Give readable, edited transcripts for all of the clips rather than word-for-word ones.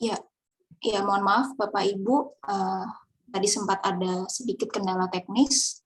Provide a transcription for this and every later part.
Ya, ya mohon maaf Bapak Ibu, tadi sempat ada sedikit kendala teknis.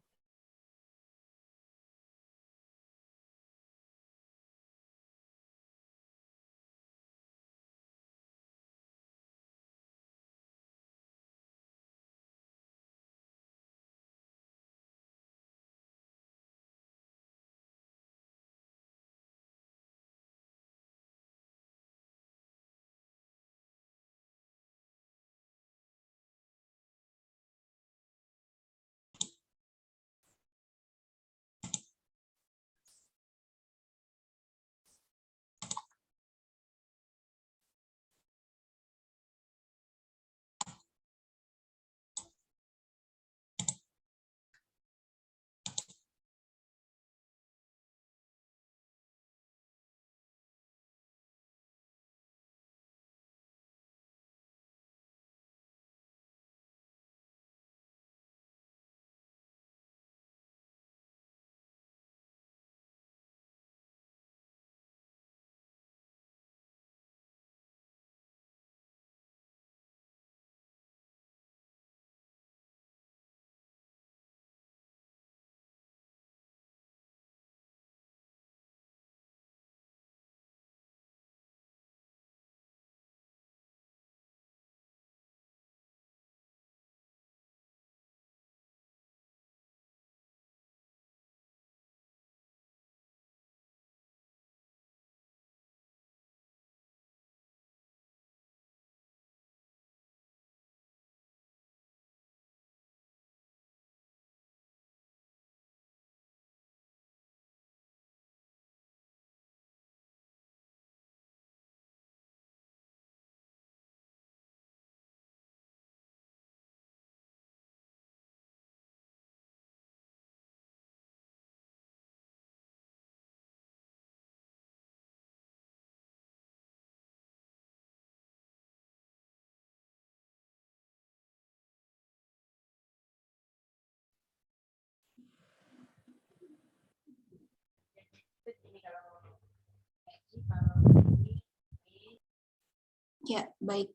Ya, baik.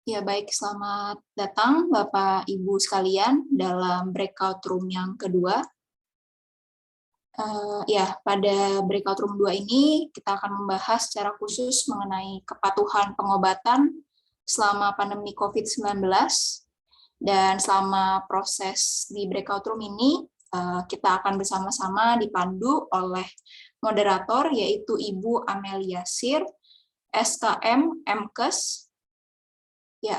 Ya, baik. Selamat datang Bapak Ibu sekalian dalam breakout room yang kedua. Ya, pada breakout room 2 ini kita akan membahas secara khusus mengenai kepatuhan pengobatan selama pandemi COVID-19. Dan selama proses di breakout room ini, kita akan bersama-sama dipandu oleh moderator, yaitu Ibu Amelia Sir, SKM MKes. Ya,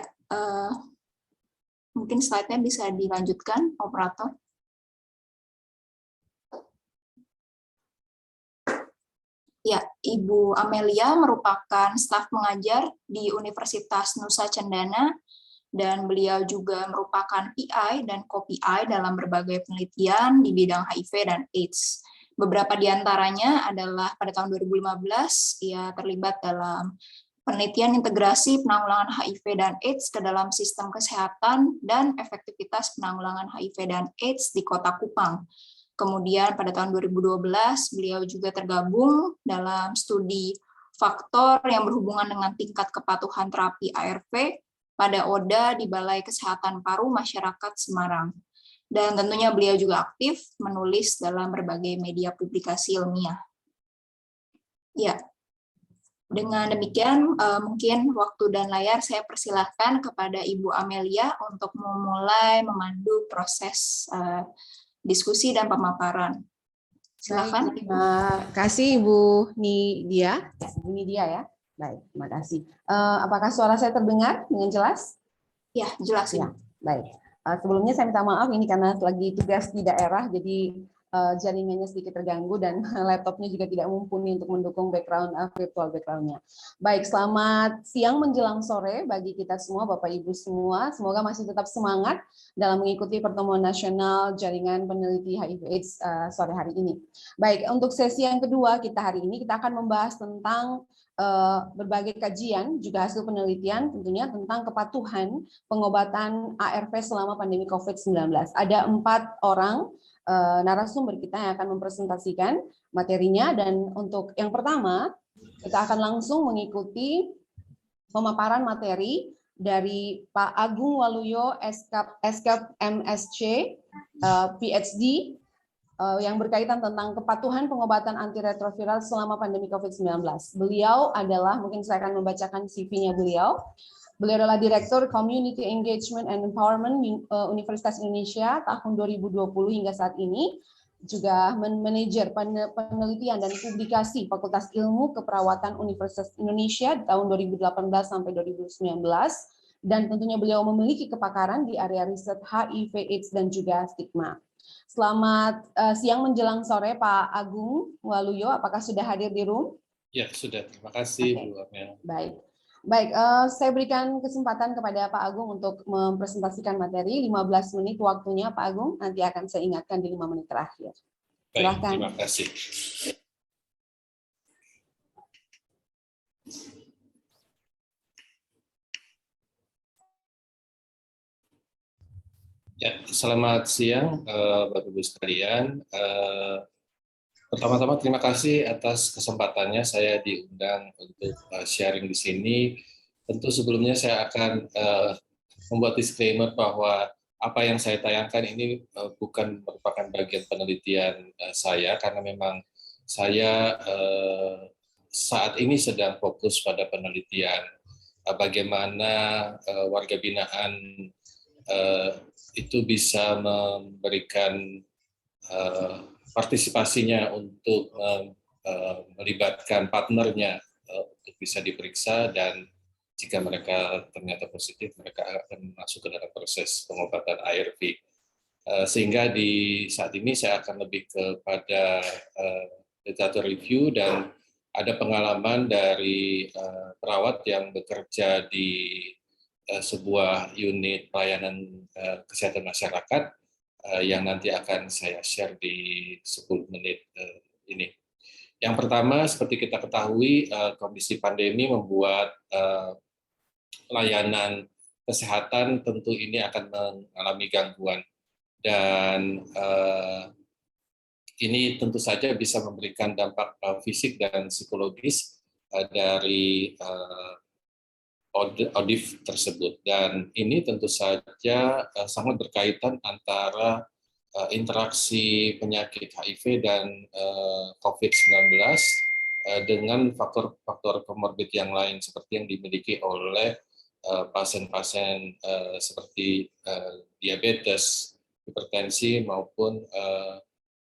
mungkin slide-nya bisa dilanjutkan, operator. Ya, Ibu Amelia merupakan staf mengajar di Universitas Nusa Cendana, dan beliau juga merupakan PI dan co-PI dalam berbagai penelitian di bidang HIV dan AIDS. Beberapa di antaranya adalah pada tahun 2015, ia terlibat dalam penelitian integrasi penanggulangan HIV dan AIDS ke dalam sistem kesehatan dan efektivitas penanggulangan HIV dan AIDS di Kota Kupang. Kemudian pada tahun 2012, beliau juga tergabung dalam studi faktor yang berhubungan dengan tingkat kepatuhan terapi ARV pada ODA di Balai Kesehatan Paru Masyarakat Semarang. Dan tentunya beliau juga aktif menulis dalam berbagai media publikasi ilmiah. Ya, dengan demikian mungkin waktu dan layar saya persilahkan kepada Ibu Amelia untuk memulai memandu proses diskusi dan pemaparan. Silakan. Terima kasih Ibu Nidia. Ibu Nidia ya. Baik, terima kasih. Apakah suara saya terdengar dengan jelas? Ya, jelas ya. Baik. Sebelumnya saya minta maaf ini karena lagi tugas di daerah, jadi jaringannya sedikit terganggu dan laptopnya juga tidak mumpuni untuk mendukung background virtual background-nya. Baik, selamat siang menjelang sore bagi kita semua, Bapak Ibu semua. Semoga masih tetap semangat dalam mengikuti pertemuan nasional jaringan peneliti HIV/AIDS sore hari ini. Baik, untuk sesi yang kedua kita hari ini kita akan membahas tentang berbagai kajian juga hasil penelitian tentunya tentang kepatuhan pengobatan ARV selama pandemi COVID-19. Ada 4 orang narasumber kita yang akan mempresentasikan materinya, dan untuk yang pertama kita akan langsung mengikuti pemaparan materi dari Pak Agung Waluyo, Eskap MSc, PhD, yang berkaitan tentang kepatuhan pengobatan antiretroviral selama pandemi COVID-19. Beliau adalah, mungkin saya akan membacakan CV-nya beliau. Beliau adalah Direktur Community Engagement and Empowerment Universitas Indonesia tahun 2020 hingga saat ini, juga manajer penelitian dan publikasi Fakultas Ilmu Keperawatan Universitas Indonesia tahun 2018 sampai 2019, dan tentunya beliau memiliki kepakaran di area riset HIV/AIDS dan juga stigma. Selamat siang menjelang sore Pak Agung Waluyo, apakah sudah hadir di room? Ya, sudah. Terima kasih, Bu Amel. Baik, saya berikan kesempatan kepada Pak Agung untuk mempresentasikan materi. 15 menit waktunya Pak Agung, nanti akan saya ingatkan di 5 menit terakhir. Baik, Silakan. terima kasih. Ya, selamat siang Bapak Ibu sekalian. Pertama-tama terima kasih atas kesempatannya saya diundang untuk sharing di sini. Tentu sebelumnya saya akan membuat disclaimer bahwa apa yang saya tayangkan ini bukan merupakan bagian penelitian saya, karena memang saya saat ini sedang fokus pada penelitian bagaimana warga binaan itu bisa memberikan partisipasinya untuk melibatkan partnernya untuk bisa diperiksa, dan jika mereka ternyata positif, mereka akan masuk ke dalam proses pengobatan ARV. Sehingga di saat ini saya akan lebih kepada literature review, dan ada pengalaman dari perawat yang bekerja di sebuah unit pelayanan kesehatan masyarakat yang nanti akan saya share di 10 menit ini. Yang pertama, seperti kita ketahui, kondisi pandemi membuat pelayanan kesehatan tentu ini akan mengalami gangguan, dan ini tentu saja bisa memberikan dampak fisik dan psikologis dari ODIF tersebut, dan ini tentu saja sangat berkaitan antara interaksi penyakit HIV dan COVID-19 dengan faktor-faktor komorbid yang lain seperti yang dimiliki oleh pasien-pasien seperti diabetes, hipertensi, maupun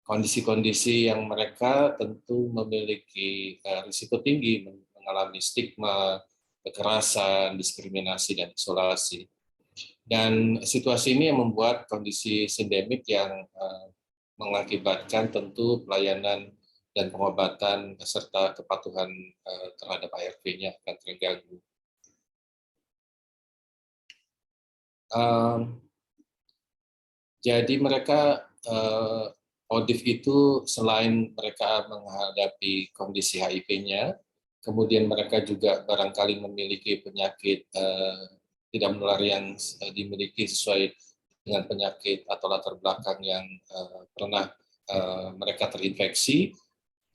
kondisi-kondisi yang mereka tentu memiliki risiko tinggi mengalami stigma, kekerasan, diskriminasi, dan isolasi. Dan situasi ini yang membuat kondisi sindemik yang mengakibatkan tentu pelayanan dan pengobatan serta kepatuhan terhadap ARV-nya akan terganggu. Jadi mereka ODIF itu selain mereka menghadapi kondisi HIV-nya, kemudian mereka juga barangkali memiliki penyakit tidak menular yang dimiliki sesuai dengan penyakit atau latar belakang yang pernah mereka terinfeksi.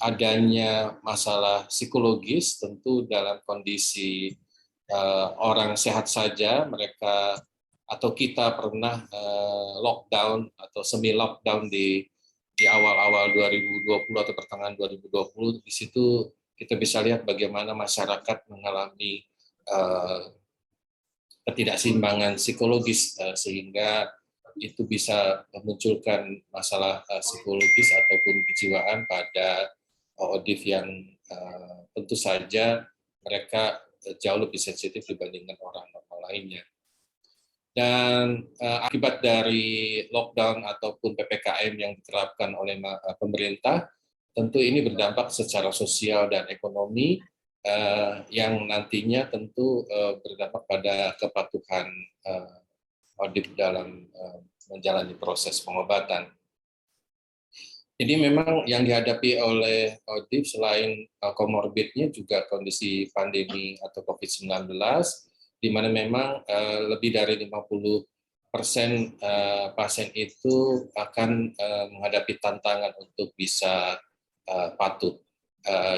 Adanya masalah psikologis tentu dalam kondisi orang sehat saja, mereka atau kita pernah lockdown atau semi lockdown di awal-awal 2020 atau pertengahan 2020. Di situ kita bisa lihat bagaimana masyarakat mengalami ketidakseimbangan psikologis, sehingga itu bisa memunculkan masalah psikologis ataupun kejiwaan pada ODIF yang tentu saja mereka jauh lebih sensitif dibandingkan orang normal lainnya. Dan akibat dari lockdown ataupun PPKM yang diterapkan oleh pemerintah, tentu ini berdampak secara sosial dan ekonomi yang nantinya tentu berdampak pada kepatuhan ODIF dalam menjalani proses pengobatan. Jadi memang yang dihadapi oleh ODIF selain komorbidnya juga kondisi pandemi atau COVID-19, di mana memang lebih dari 50% pasien itu akan menghadapi tantangan untuk bisa patuh.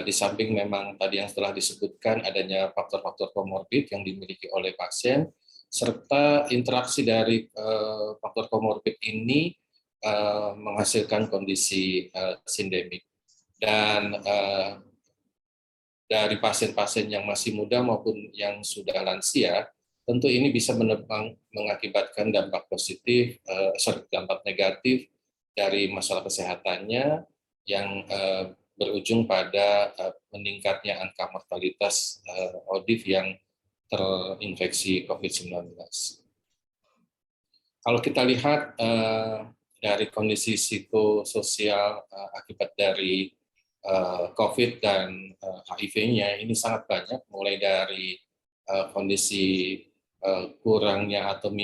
Di samping memang tadi yang telah disebutkan adanya faktor-faktor komorbid yang dimiliki oleh pasien, serta interaksi dari faktor komorbid ini menghasilkan kondisi sindemik. Dan dari pasien-pasien yang masih muda maupun yang sudah lansia, tentu ini bisa mengakibatkan dampak positif, dampak negatif dari masalah kesehatannya yang berujung pada meningkatnya angka mortalitas ODIF yang terinfeksi COVID-19. Kalau kita lihat dari kondisi psikososial akibat dari COVID dan HIV-nya ini sangat banyak, mulai dari kondisi kurangnya atau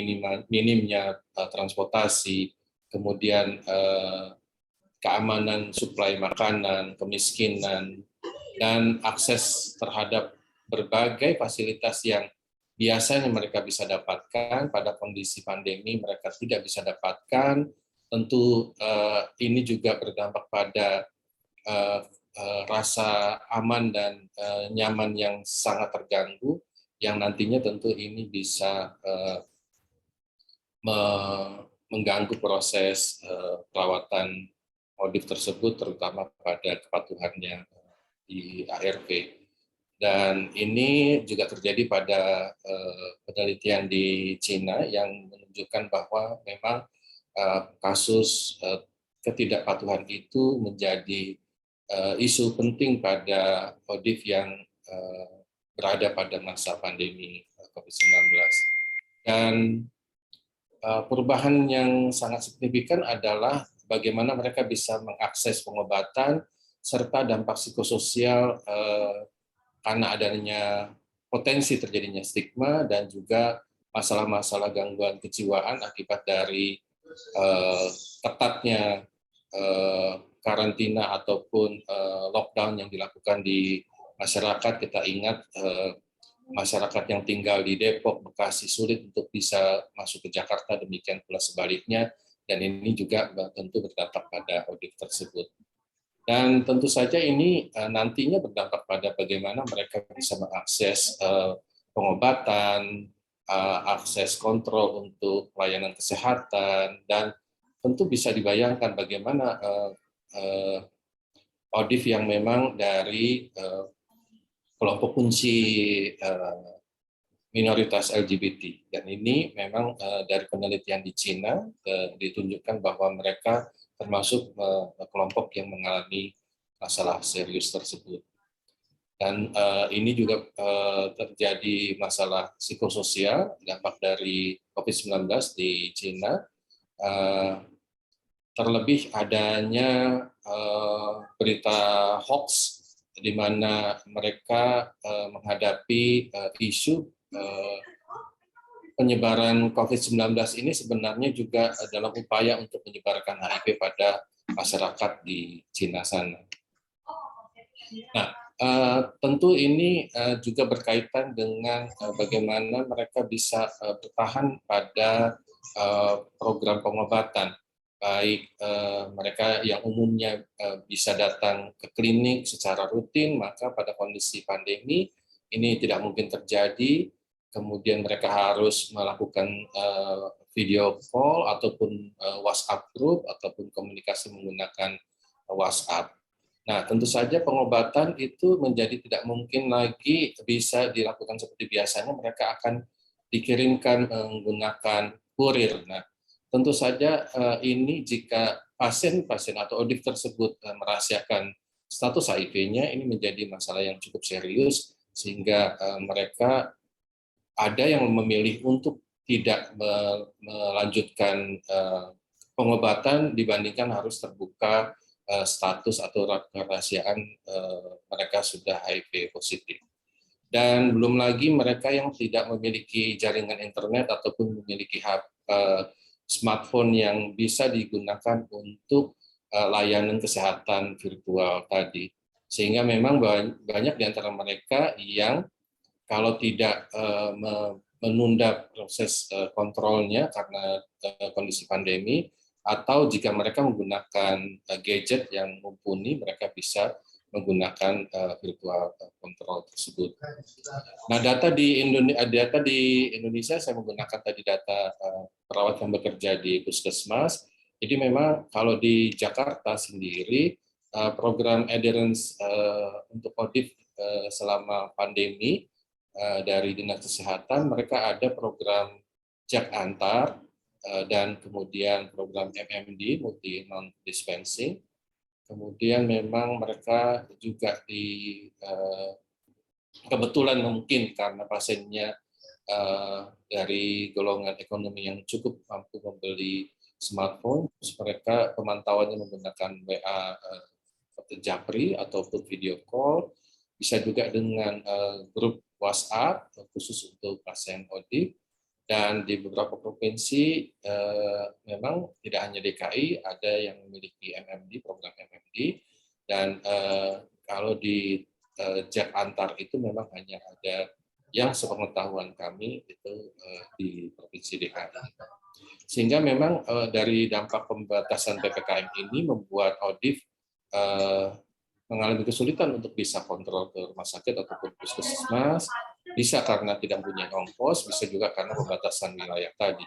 minimnya transportasi, kemudian keamanan suplai makanan, kemiskinan, dan akses terhadap berbagai fasilitas yang biasanya mereka bisa dapatkan pada kondisi pandemi mereka tidak bisa dapatkan. Tentu ini juga berdampak pada rasa aman dan nyaman yang sangat terganggu, yang nantinya tentu ini bisa mengganggu proses perawatan ODIF tersebut, terutama pada kepatuhannya di ARV. Dan ini juga terjadi pada penelitian di Cina yang menunjukkan bahwa memang kasus ketidakpatuhan itu menjadi isu penting pada ODIF yang berada pada masa pandemi COVID-19. Dan perubahan yang sangat signifikan adalah bagaimana mereka bisa mengakses pengobatan serta dampak psikososial karena adanya potensi terjadinya stigma dan juga masalah-masalah gangguan kejiwaan akibat dari ketatnya karantina ataupun lockdown yang dilakukan di masyarakat. Kita ingat masyarakat yang tinggal di Depok, Bekasi sulit untuk bisa masuk ke Jakarta, demikian pula sebaliknya, dan ini juga tentu berdampak pada ODIF tersebut. Dan tentu saja ini nantinya berdampak pada bagaimana mereka bisa mengakses pengobatan, akses kontrol untuk pelayanan kesehatan, dan tentu bisa dibayangkan bagaimana ODIF yang memang dari kelompok kunci minoritas LGBT. Dan ini memang dari penelitian di Cina ditunjukkan bahwa mereka termasuk kelompok yang mengalami masalah serius tersebut. Dan ini juga terjadi masalah psikososial, dampak dari COVID-19 di Cina, terlebih adanya berita hoax di mana mereka menghadapi isu penyebaran COVID-19 ini sebenarnya juga dalam upaya untuk menyebarkan HIV pada masyarakat di Cina sana. Nah, tentu ini juga berkaitan dengan bagaimana mereka bisa bertahan pada program pengobatan, baik mereka yang umumnya bisa datang ke klinik secara rutin, maka pada kondisi pandemi ini tidak mungkin terjadi. Kemudian mereka harus melakukan video call ataupun WhatsApp group ataupun komunikasi menggunakan WhatsApp. Nah, tentu saja pengobatan itu menjadi tidak mungkin lagi bisa dilakukan seperti biasanya. Mereka akan dikirimkan menggunakan kurir. Nah, tentu saja ini jika pasien-pasien atau ODIF tersebut merahasiakan status HIV-nya, ini menjadi masalah yang cukup serius sehingga mereka ada yang memilih untuk tidak melanjutkan pengobatan dibandingkan harus terbuka status atau kerahasiaan mereka sudah HIV positif. Dan belum lagi mereka yang tidak memiliki jaringan internet ataupun memiliki smartphone yang bisa digunakan untuk layanan kesehatan virtual tadi. Sehingga memang banyak di antara mereka yang kalau tidak menunda proses kontrolnya karena kondisi pandemi, atau jika mereka menggunakan gadget yang mumpuni, mereka bisa menggunakan virtual control tersebut. Nah, data di Indonesia saya menggunakan tadi data perawat yang bekerja di puskesmas. Jadi memang kalau di Jakarta sendiri program adherence untuk ODIF selama pandemi dari Dinas Kesehatan, mereka ada program cek antar dan kemudian program MMD, multi non dispensing. Kemudian memang mereka juga kebetulan mungkin karena pasiennya dari golongan ekonomi yang cukup mampu membeli smartphone, mereka pemantauannya menggunakan WA Japri ataupun video call, bisa juga dengan grup WhatsApp khusus untuk pasien ODIF. Dan di beberapa provinsi memang tidak hanya DKI, ada yang memiliki MMD, program MMD, dan kalau di cek antar itu memang hanya ada yang sepengetahuan kami itu di Provinsi DKI. Sehingga memang dari dampak pembatasan PPKM ini membuat ODIF mengalami kesulitan untuk bisa kontrol ke rumah sakit ataupun puskesmas, bisa karena tidak punya ongkos, bisa juga karena pembatasan wilayah tadi.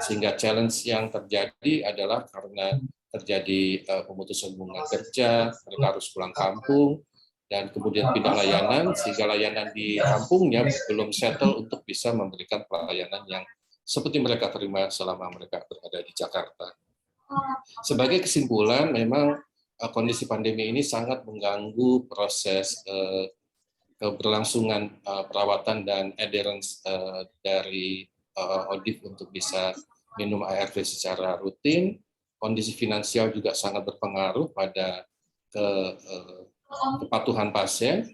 Sehingga challenge yang terjadi adalah karena terjadi pemutusan hubungan kerja, mereka harus pulang kampung, dan kemudian pindah layanan, sehingga layanan di kampungnya belum settle untuk bisa memberikan pelayanan yang seperti mereka terima selama mereka berada di Jakarta. Sebagai kesimpulan, memang kondisi pandemi ini sangat mengganggu proses keberlangsungan perawatan dan adherence dari ODIF untuk bisa minum ARV secara rutin. Kondisi finansial juga sangat berpengaruh pada kepatuhan pasien,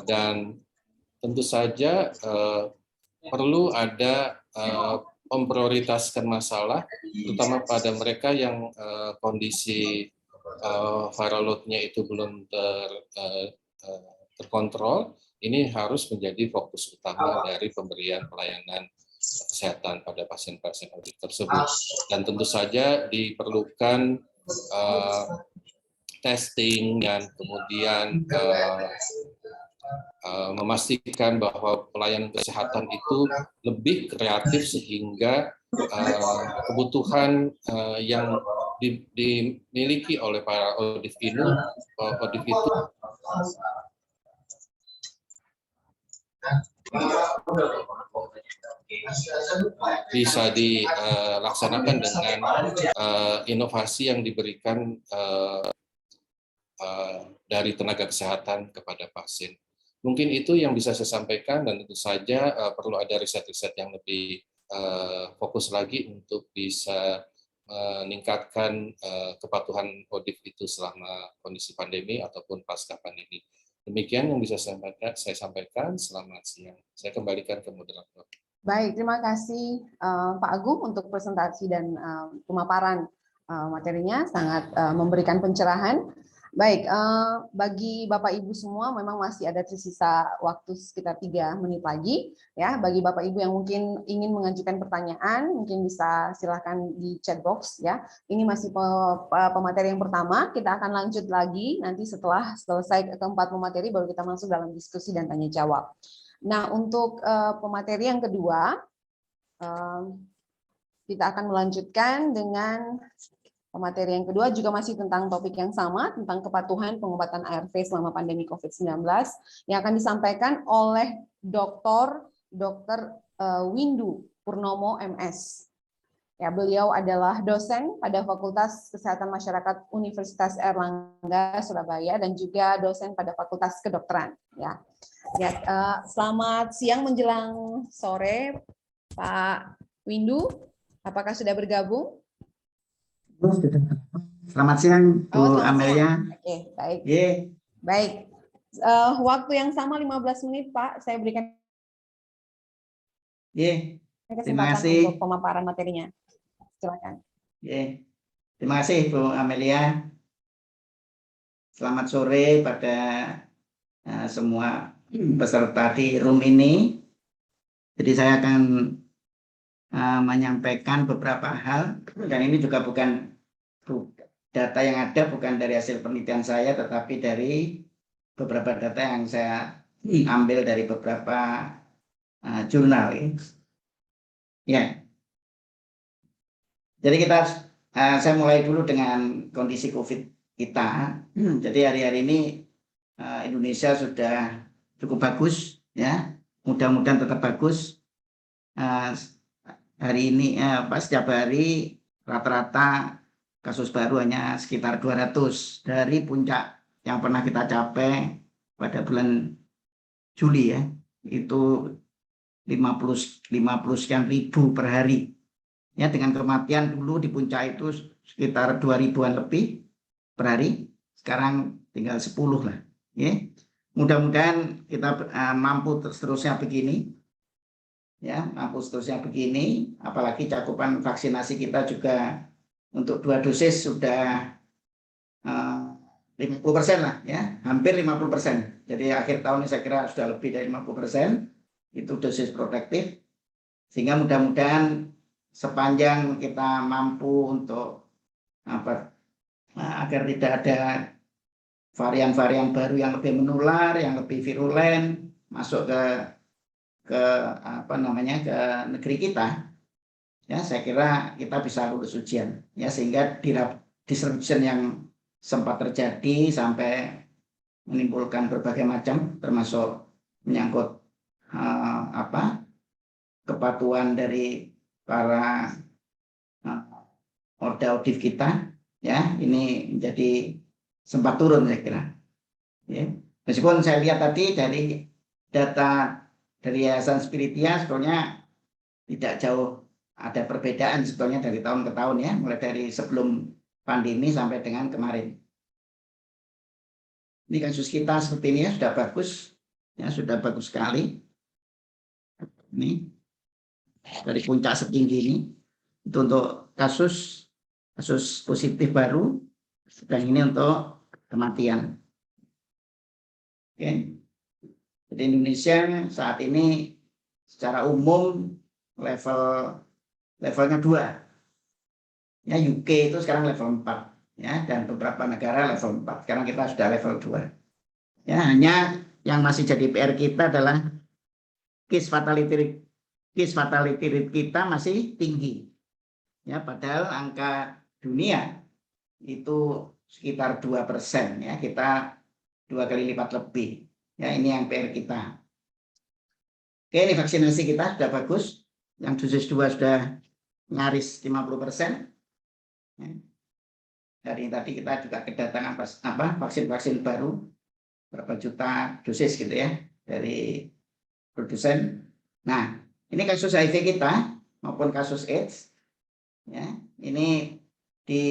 dan tentu saja perlu ada memprioritaskan masalah, terutama pada mereka yang kondisi viral load-nya itu belum terkontrol. Ini harus menjadi fokus utama dari pemberian pelayanan kesehatan pada pasien-pasien ODIF tersebut. Dan tentu saja diperlukan testing dan kemudian memastikan bahwa pelayanan kesehatan itu lebih kreatif sehingga kebutuhan yang dimiliki oleh para ODIF itu bisa dilaksanakan dengan inovasi yang diberikan dari tenaga kesehatan kepada pasien. Mungkin itu yang bisa saya sampaikan, dan tentu saja perlu ada riset-riset yang lebih fokus lagi untuk bisa meningkatkan kepatuhan ODIF itu selama kondisi pandemi ataupun pasca pandemi. Demikian yang bisa saya sampaikan. Selamat siang. Saya kembalikan ke moderator. Baik, terima kasih Pak Agung untuk presentasi dan pemaparan materinya, sangat memberikan pencerahan. Baik, bagi Bapak Ibu semua memang masih ada tersisa waktu sekitar 3 menit lagi. Ya, bagi Bapak Ibu yang mungkin ingin mengajukan pertanyaan, mungkin bisa silakan di chat box. Ya, ini masih pemateri yang pertama. Kita akan lanjut lagi nanti setelah selesai keempat pemateri, baru kita masuk dalam diskusi dan tanya jawab. Nah, untuk pemateri yang kedua, kita akan melanjutkan dengan pemateri yang kedua, juga masih tentang topik yang sama, tentang kepatuhan pengobatan ARV selama pandemi COVID-19, yang akan disampaikan oleh Dr. Windu Purnomo, MS. Ya, beliau adalah dosen pada Fakultas Kesehatan Masyarakat Universitas Airlangga, Surabaya, dan juga dosen pada Fakultas Kedokteran. Ya, selamat siang menjelang sore, Pak Windu. Apakah sudah bergabung? Selamat siang, Bu Amelia. Oke, baik. Yeah. Baik. Waktu yang sama 15 menit, Pak. Saya berikan Terima kasih untuk pemaparan materinya. Silakan. Terima kasih, Bu Amelia. Selamat sore pada semua peserta di room ini. Jadi saya akan menyampaikan beberapa hal, dan ini juga bukan data yang ada, bukan dari hasil penelitian saya, tetapi dari beberapa data yang saya ambil dari beberapa jurnal. Ya. Jadi saya mulai dulu dengan kondisi COVID kita. Jadi hari-hari ini Indonesia sudah cukup bagus, ya. Mudah-mudahan tetap bagus. Hari ini setiap hari rata-rata kasus baru hanya sekitar 200 dari puncak yang pernah kita capai pada bulan Juli, ya, itu 50 sekian ribu per hari. Ya, dengan kematian dulu di puncak itu sekitar 2.000-an lebih per hari, sekarang tinggal 10 lah. Ya. Mudah-mudahan kita mampu seterusnya begini. Ya, mampu seterusnya begini, apalagi cakupan vaksinasi kita juga untuk 2 dosis sudah 50% lah, ya, hampir 50%. Jadi akhir tahun ini saya kira sudah lebih dari 50% itu dosis protektif, sehingga mudah-mudahan sepanjang kita mampu untuk agar tidak ada varian-varian baru yang lebih menular, yang lebih virulen masuk ke negeri kita, ya, saya kira kita bisa lulus ujian, ya, sehingga disruption yang sempat terjadi sampai menimbulkan berbagai macam, termasuk menyangkut kepatuhan dari para order-audit kita, ya, ini menjadi sempat turun, saya kira. Ya. Meskipun saya lihat tadi dari data dari Yayasan Spiritia sebetulnya tidak jauh ada perbedaan sebetulnya dari tahun ke tahun, ya, mulai dari sebelum pandemi sampai dengan kemarin. Ini kasus kita seperti ini, ya, sudah bagus, ya, sudah bagus sekali. Ini dari puncak setinggi ini itu untuk kasus positif baru, sedang ini untuk kematian. Oke. Jadi Indonesia saat ini secara umum levelnya 2. Ya, UK itu sekarang level 4, ya, dan beberapa negara level 4. Sekarang kita sudah level 2. Ya, hanya yang masih jadi PR kita adalah case fatality rate kita masih tinggi. Ya, padahal angka dunia itu sekitar 2%, ya, kita 2 kali lipat lebih. Ya, ini yang PR kita. Oke, ini vaksinasi kita sudah bagus. Yang dosis 2 sudah nyaris 50%. Ya. Dari tadi kita juga kedatangan vaksin-vaksin baru, berapa juta dosis gitu, ya, dari produsen. Nah, ini kasus HIV kita maupun kasus AIDS, ya, ini di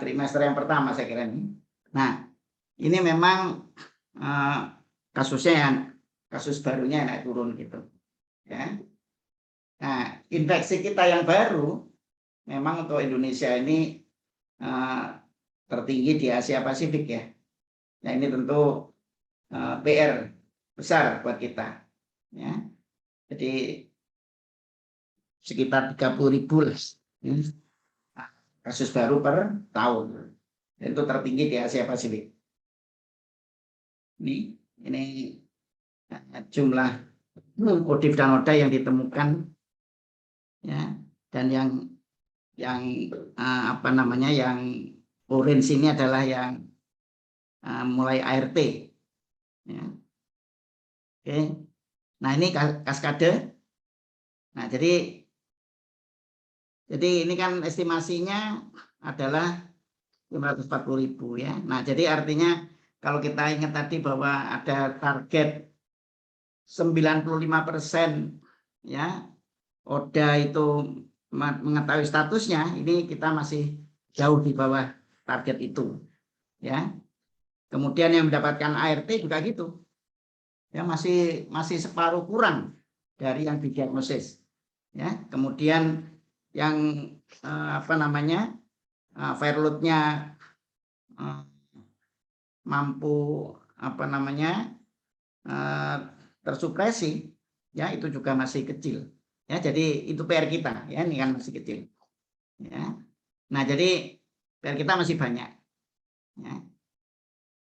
trimester yang pertama saya kira ini. Nah, ini memang kasus barunya naik turun gitu, ya. Nah, infeksi kita yang baru memang untuk Indonesia ini tertinggi di Asia Pasifik, ya. Nah, ini tentu PR besar buat kita, ya. Jadi sekitar 30.000 kasus baru per tahun. Dan itu tertinggi di Asia Pasifik. Ini jumlah ODIF dan ODA yang ditemukan, ya, dan yang yang orange ini adalah yang mulai ART, ya. Oke. Nah, ini kaskade. Nah, jadi ini kan estimasinya adalah 540.000, ya. Nah, jadi artinya kalau kita ingat tadi bahwa ada target 95%, ya, ODA itu mengetahui statusnya, ini kita masih jauh di bawah target itu, ya. Kemudian yang mendapatkan ART juga gitu, ya, masih separuh kurang dari yang didiagnosis, ya. Kemudian yang viral load-nya mampu tersupresi, ya, itu juga masih kecil, ya. Jadi itu PR kita, ya, ini kan masih kecil, ya. Nah, jadi PR kita masih banyak, ya.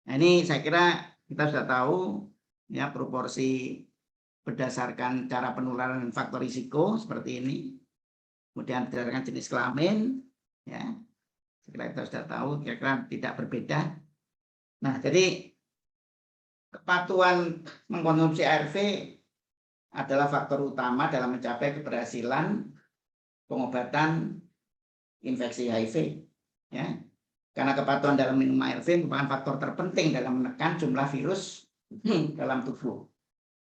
Nah, ini saya kira kita sudah tahu ya proporsi berdasarkan cara penularan dan faktor risiko seperti ini. Kemudian berdasarkan jenis kelamin, ya, kira kita sudah tahu, kira-kira tidak berbeda. Nah, jadi kepatuhan mengkonsumsi ARV adalah faktor utama dalam mencapai keberhasilan pengobatan infeksi HIV. Ya, karena kepatuhan dalam minum ARV merupakan faktor terpenting dalam menekan jumlah virus dalam tubuh.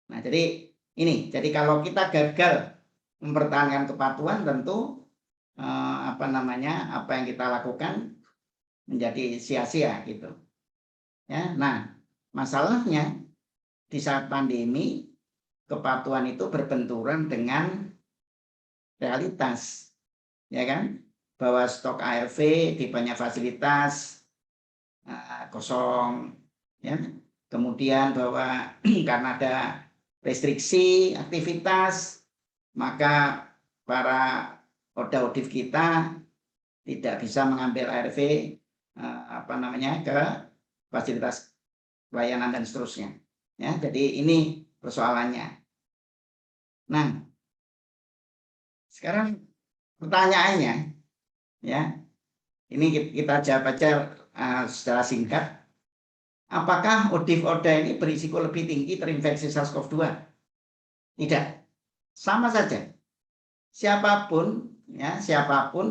Nah, jadi ini, jadi kalau kita gagal mempertahankan kepatuhan, tentu apa yang kita lakukan menjadi sia-sia gitu. Ya, nah masalahnya di saat pandemi kepatuhan itu berbenturan dengan realitas, ya kan? Bahwa stok ARV di banyak fasilitas kosong, ya. Kemudian bahwa karena ada restriksi aktivitas, maka para ODA-ODIF kita tidak bisa mengambil ARV ke fasilitas pelayanan dan seterusnya. Ya, jadi ini persoalannya. Nah, sekarang pertanyaannya, ya, ini kita jawab aja secara singkat. Apakah ODIF-ODA ini berisiko lebih tinggi terinfeksi SARS-CoV-2? Tidak, sama saja. Siapapun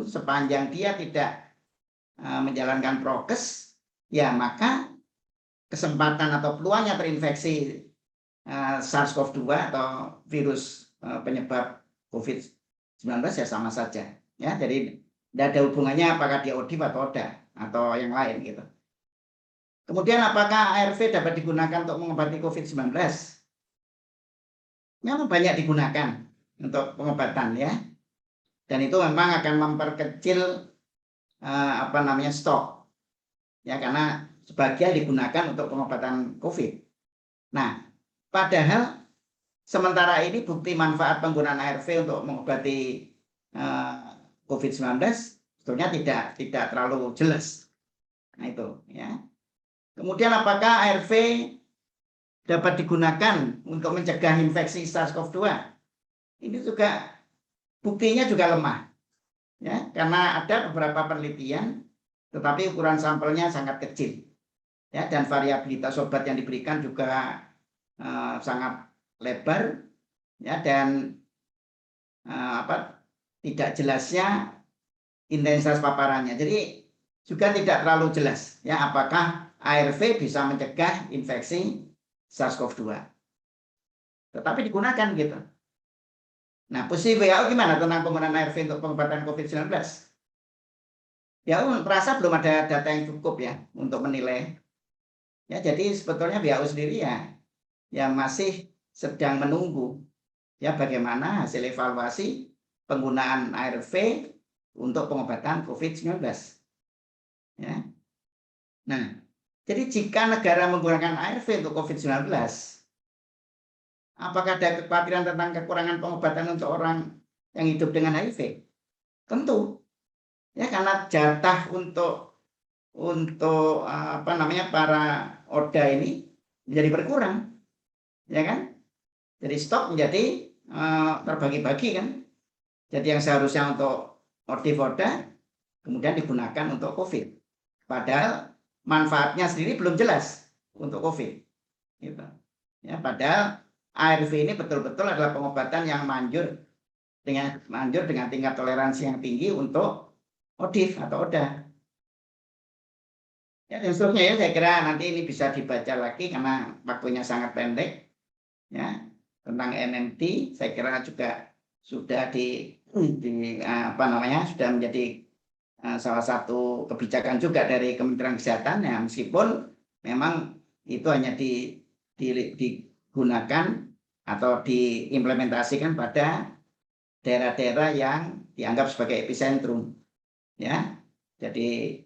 sepanjang dia tidak menjalankan prokes, ya maka kesempatan atau peluangnya terinfeksi SARS-CoV-2 atau virus penyebab COVID-19 ya sama saja. Ya, jadi tidak ada hubungannya apakah dia ODIF atau ODA atau yang lain gitu. Kemudian apakah ARV dapat digunakan untuk mengobati COVID-19? Memang banyak digunakan untuk pengobatan ya. Dan itu memang akan memperkecil stok. Ya, karena sebagian digunakan untuk pengobatan COVID. Nah, padahal sementara ini bukti manfaat penggunaan ARV untuk mengobati COVID-19 sebetulnya tidak terlalu jelas. Nah, itu ya. Kemudian apakah ARV dapat digunakan untuk mencegah infeksi SARS-CoV-2? Ini juga buktinya juga lemah. Ya, karena ada beberapa penelitian tetapi ukuran sampelnya sangat kecil. Ya, dan variabilitas obat yang diberikan juga sangat lebar ya, dan tidak jelasnya intensitas paparannya. Jadi juga tidak terlalu jelas ya apakah ARV bisa mencegah infeksi SARS-CoV-2. Tetapi digunakan gitu. Nah, posisi WHO gimana tentang penggunaan ARV untuk pengobatan COVID-19? WHO merasa belum ada data yang cukup ya untuk menilai. Ya, jadi sebetulnya WHO sendiri ya masih sedang menunggu ya bagaimana hasil evaluasi penggunaan ARV untuk pengobatan COVID-19. Ya. Nah, jadi jika negara menggunakan ARV untuk COVID-19, apakah ada kekhawatiran tentang kekurangan pengobatan untuk orang yang hidup dengan HIV? Tentu. Ya, karena jatah untuk para ODA ini menjadi berkurang. Ya kan? Jadi stok menjadi terbagi-bagi kan. Jadi yang seharusnya untuk ODA kemudian digunakan untuk COVID. Padahal manfaatnya sendiri belum jelas untuk COVID. Gitu. Ya, padahal ARV ini betul-betul adalah pengobatan yang manjur dengan tingkat toleransi yang tinggi untuk ODIF atau ODA. Ya, dan seterusnya ya, saya kira nanti ini bisa dibaca lagi karena waktunya sangat pendek. Ya, tentang NMT saya kira juga sudah sudah menjadi salah satu kebijakan juga dari Kementerian Kesehatan ya, meskipun memang itu hanya digunakan atau diimplementasikan pada daerah-daerah yang dianggap sebagai epicentrum ya. Jadi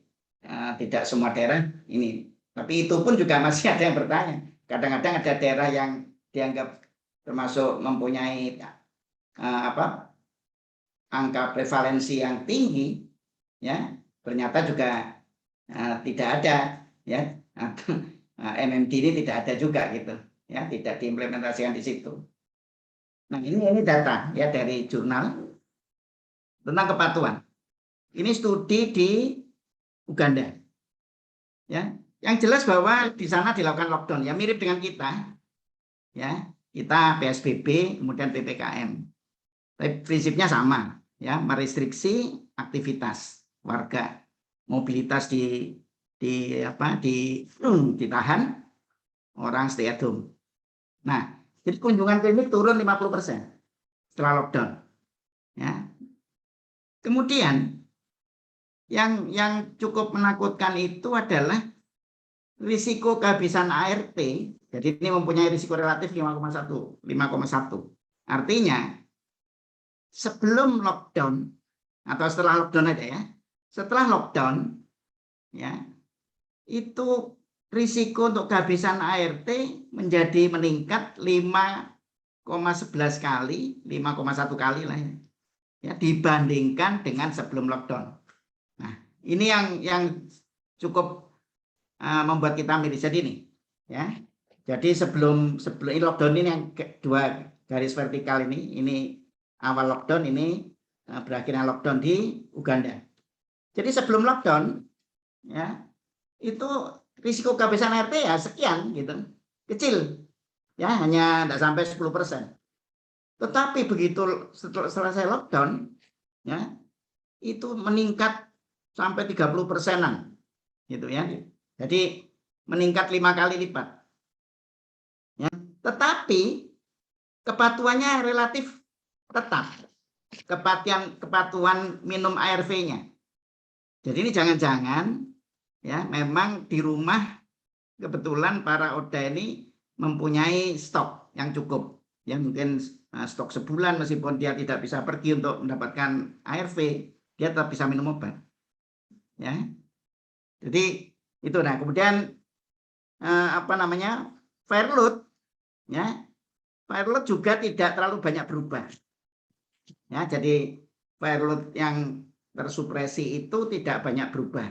tidak semua daerah ini, tapi itu pun juga masih ada yang bertanya. Kadang-kadang ada daerah yang dianggap termasuk mempunyai angka prevalensi yang tinggi ya, ternyata juga tidak ada ya MMD ini tidak ada juga gitu, ya, tidak diimplementasikan di situ. Nah, ini data ya dari jurnal tentang kepatuhan. Ini studi di Uganda. Ya, yang jelas bahwa di sana dilakukan lockdown, ya mirip dengan kita. Ya, kita PSBB kemudian PPKM. Tapi prinsipnya sama, ya, merestriksi aktivitas warga, mobilitas ditahan, orang stay at home. Nah, jadi kunjungan klinik turun 50% setelah lockdown. Ya. Kemudian yang cukup menakutkan itu adalah risiko kehabisan ART. Jadi ini mempunyai risiko relatif 5,1. Artinya sebelum lockdown atau setelah lockdown aja ya. Setelah lockdown ya, itu risiko untuk kehabisan ART menjadi meningkat 5,11 kali, 5,1 kali lah ya, dibandingkan dengan sebelum lockdown. Nah, ini yang cukup membuat kita miris. Jadi ini ya. Jadi sebelum lockdown ini yang dua garis vertikal ini awal lockdown, ini berakhirnya lockdown di Uganda. Jadi sebelum lockdown ya, itu risiko kehabisan ART ya sekian gitu, kecil ya, hanya tidak sampai 10%. Tetapi begitu selesai lockdown ya, itu meningkat sampai 30%-an gitu ya. Jadi meningkat 5 kali lipat. Ya. Tetapi kepatuhannya relatif tetap. Kepatuhan minum ARV-nya. Jadi ini jangan-jangan ya memang di rumah kebetulan para ODA ini mempunyai stok yang cukup. Ya mungkin stok sebulan meskipun dia tidak bisa pergi untuk mendapatkan ARV, dia tetap bisa minum obat. Ya. Jadi itu. Nah, kemudian viral load ya. Viral load juga tidak terlalu banyak berubah. Ya, jadi viral load yang tersupresi itu tidak banyak berubah.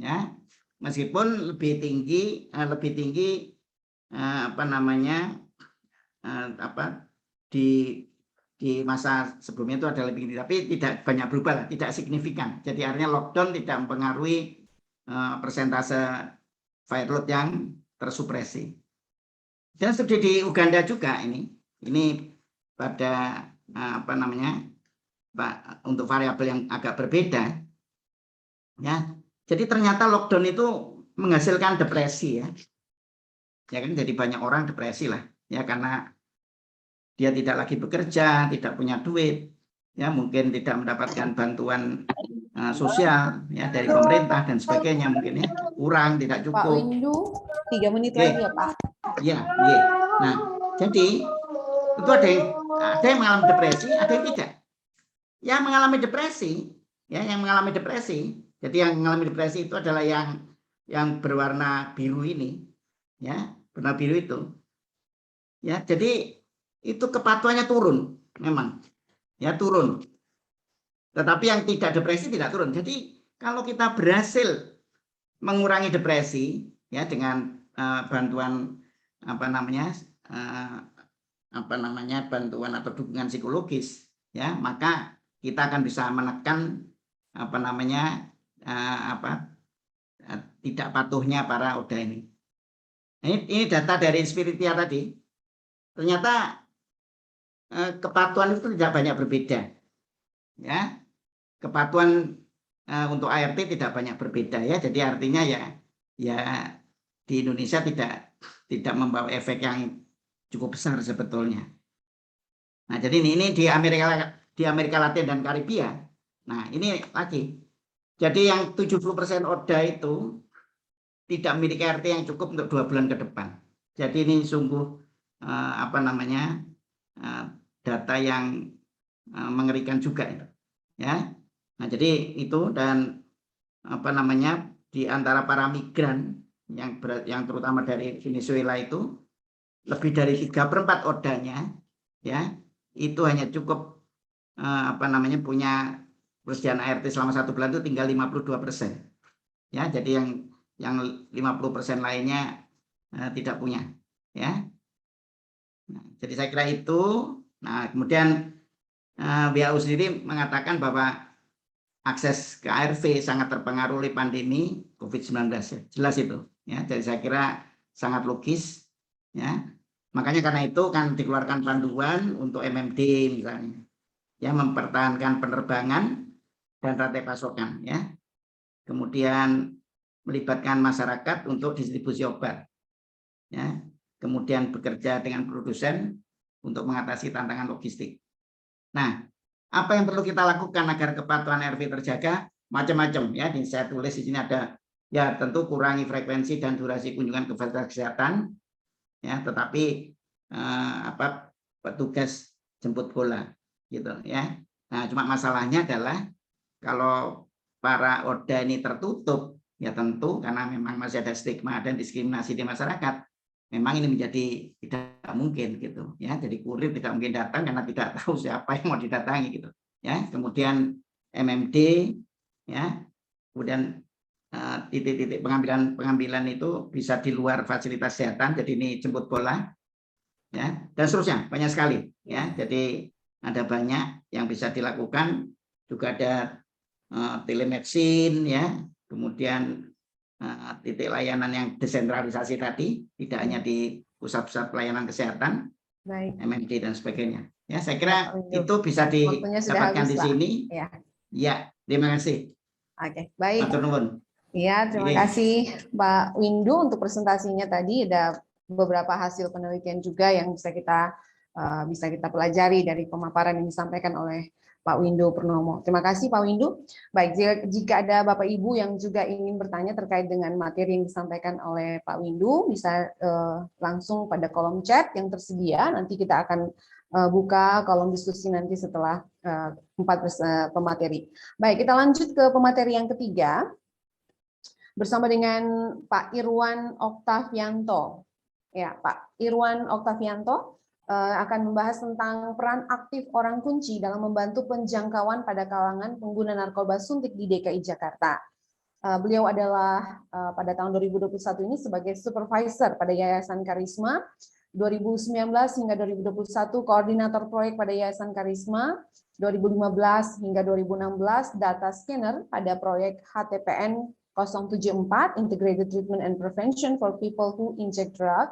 Ya. Meskipun lebih tinggi di masa sebelumnya itu ada lebih tinggi, tapi tidak banyak berubah, tidak signifikan. Jadi artinya lockdown tidak mempengaruhi persentase viral load yang tersupresi. Dan studi di Uganda juga ini pada untuk variabel yang agak berbeda. Ya, jadi ternyata lockdown itu menghasilkan depresi ya. Ya kan, jadi banyak orang depresi lah ya, karena dia tidak lagi bekerja, tidak punya duit, ya mungkin tidak mendapatkan bantuan sosial ya dari pemerintah dan sebagainya, mungkin ya kurang, tidak cukup. Pak Windu, 3 menit lagi ya Pak. Ya, ya. Nah, jadi itu ada yang mengalami depresi, ada yang tidak. Yang mengalami depresi, ya yang mengalami depresi. Jadi yang mengalami depresi itu adalah yang berwarna biru ini, ya warna biru itu. Ya, jadi itu kepatuhannya turun, memang, ya turun. Tetapi yang tidak depresi tidak turun. Jadi kalau kita berhasil mengurangi depresi, ya dengan bantuan bantuan atau dukungan psikologis, ya maka kita akan bisa menekan tidak patuhnya para ODA ini. Ini data dari Inspiritia tadi. Ternyata kepatuhan itu tidak banyak berbeda. Ya, kepatuhan untuk ART tidak banyak berbeda ya. Jadi artinya ya di Indonesia tidak membawa efek yang cukup besar sebetulnya. Nah, jadi ini di Amerika Latin dan Karibia. Nah, ini lagi. Jadi yang 70% ODA itu tidak memiliki ART yang cukup untuk 2 bulan ke depan. Jadi ini sungguh data yang mengerikan juga itu. Ya. Nah, jadi itu, dan di antara para migran yang terutama dari Venezuela itu lebih dari 3/4 ODA-nya ya itu hanya cukup punya persediaan ART selama 1 bulan itu tinggal 52%. Ya, jadi yang 50% lainnya tidak punya, ya. Nah, jadi saya kira itu. Nah, kemudian WHO sendiri mengatakan bahwa akses ke ARV sangat terpengaruh oleh pandemi COVID-19, ya. Jelas itu, ya. Jadi saya kira sangat logis, ya. Makanya karena itu kan dikeluarkan panduan untuk MMD misalnya, ya, mempertahankan penerbangan dan rantai pasokan, ya. Kemudian melibatkan masyarakat untuk distribusi obat, ya. Kemudian bekerja dengan produsen untuk mengatasi tantangan logistik. Nah, apa yang perlu kita lakukan agar kepatuhan ARV terjaga? Macam-macam, ya. Saya tulis di sini ada, ya, tentu kurangi frekuensi dan durasi kunjungan ke fasilitas kesehatan, ya, tetapi petugas jemput bola, gitu, ya. Nah, cuma masalahnya adalah kalau para ODA ini tertutup, ya tentu karena memang masih ada stigma dan diskriminasi di masyarakat, memang ini menjadi tidak mungkin, gitu, ya. Jadi kurir tidak mungkin datang karena tidak tahu siapa yang mau didatangi, gitu, ya. Kemudian MMD, ya, kemudian titik-titik pengambilan itu bisa di luar fasilitas kesehatan, jadi ini jemput bola, ya, dan seterusnya, banyak sekali, ya. Jadi ada banyak yang bisa dilakukan, juga ada telemedicine, ya, kemudian titik layanan yang desentralisasi tadi, tidak hanya di pusat-pusat pelayanan kesehatan, Baik. MMD dan sebagainya. Ya, saya kira Pak itu bisa didapatkan di sini. Ya. Ya, terima kasih. Oke, baik. Matur nuwun. Iya, terima kasih Pak Windu untuk presentasinya tadi. Ada beberapa hasil penelitian juga yang bisa kita pelajari dari pemaparan yang disampaikan oleh Pak Windu Purnomo. Terima kasih Pak Windu. Baik, jika ada Bapak Ibu yang juga ingin bertanya terkait dengan materi yang disampaikan oleh Pak Windu, bisa langsung pada kolom chat yang tersedia. Nanti kita akan buka kolom diskusi nanti setelah 4 pemateri. Baik, kita lanjut ke pemateri yang ketiga bersama dengan Pak Irwan Oktavianto. Ya, Pak Irwan Oktavianto akan membahas tentang peran aktif orang kunci dalam membantu penjangkauan pada kalangan pengguna narkoba suntik di DKI Jakarta. Beliau adalah pada tahun 2021 ini sebagai supervisor pada Yayasan Karisma, 2019 hingga 2021 koordinator proyek pada Yayasan Karisma, 2015 hingga 2016 data scanner pada proyek HTPN 074 Integrated Treatment and Prevention for People Who Inject Drug,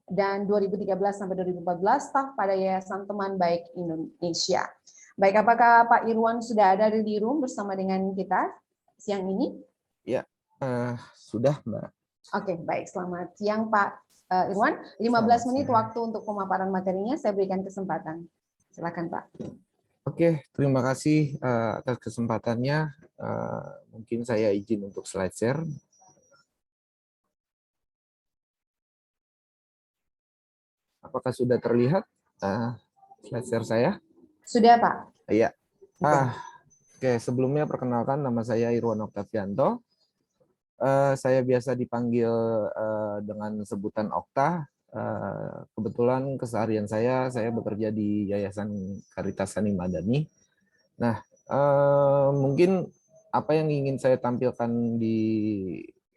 dan 2013 sampai 2014 staf pada Yayasan Teman Baik Indonesia. Baik, apakah Pak Irwan sudah ada di room bersama dengan kita siang ini? Ya, sudah, Mbak. Oke, baik. Selamat siang, Pak Irwan. 15 menit waktu untuk pemaparan materinya, saya berikan kesempatan. Silakan, Pak. Oke, terima kasih atas kesempatannya. Mungkin saya izin untuk slide share. Apakah sudah terlihat slide share saya? Sudah, Pak. Iya. Oke, sebelumnya perkenalkan, nama saya Irwan Oktavianto. Saya biasa dipanggil dengan sebutan Okta. Kebetulan keseharian saya bekerja di Yayasan Karitas Sani Madani. Nah, mungkin apa yang ingin saya tampilkan di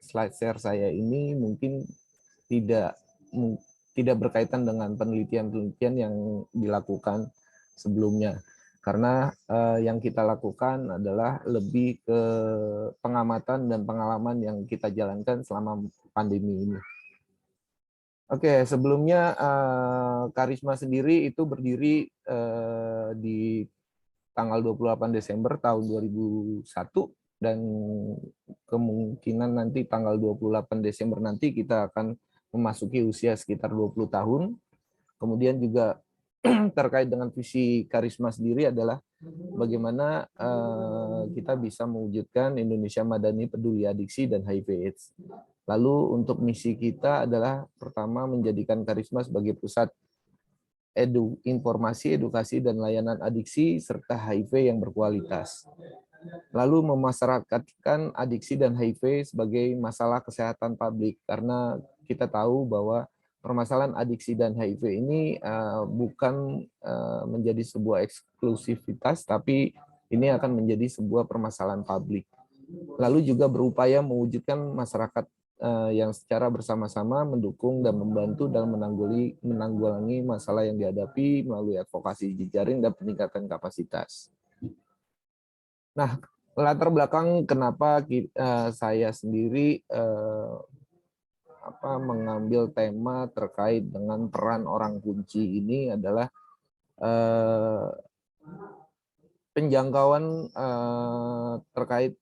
slide share saya ini mungkin tidak berkaitan dengan penelitian-penelitian yang dilakukan sebelumnya. Karena yang kita lakukan adalah lebih ke pengamatan dan pengalaman yang kita jalankan selama pandemi ini. Oke, sebelumnya Karisma sendiri itu berdiri di tanggal 28 Desember tahun 2001 dan kemungkinan nanti tanggal 28 Desember nanti kita akan memasuki usia sekitar 20 tahun. Kemudian juga terkait dengan visi Karisma sendiri adalah bagaimana kita bisa mewujudkan Indonesia Madani peduli adiksi dan HIV/AIDS. Lalu untuk misi kita adalah pertama menjadikan Karisma sebagai pusat informasi, edukasi, dan layanan adiksi serta HIV yang berkualitas. Lalu memasyarakatkan adiksi dan HIV sebagai masalah kesehatan publik karena kita tahu bahwa permasalahan adiksi dan HIV ini bukan menjadi sebuah eksklusivitas, tapi ini akan menjadi sebuah permasalahan publik. Lalu juga berupaya mewujudkan masyarakat yang secara bersama-sama mendukung dan membantu dalam menanggulangi masalah yang dihadapi melalui advokasi jejaring dan peningkatan kapasitas. Nah, latar belakang kenapa saya sendiri mengambil tema terkait dengan peran orang kunci ini adalah penjangkauan terkait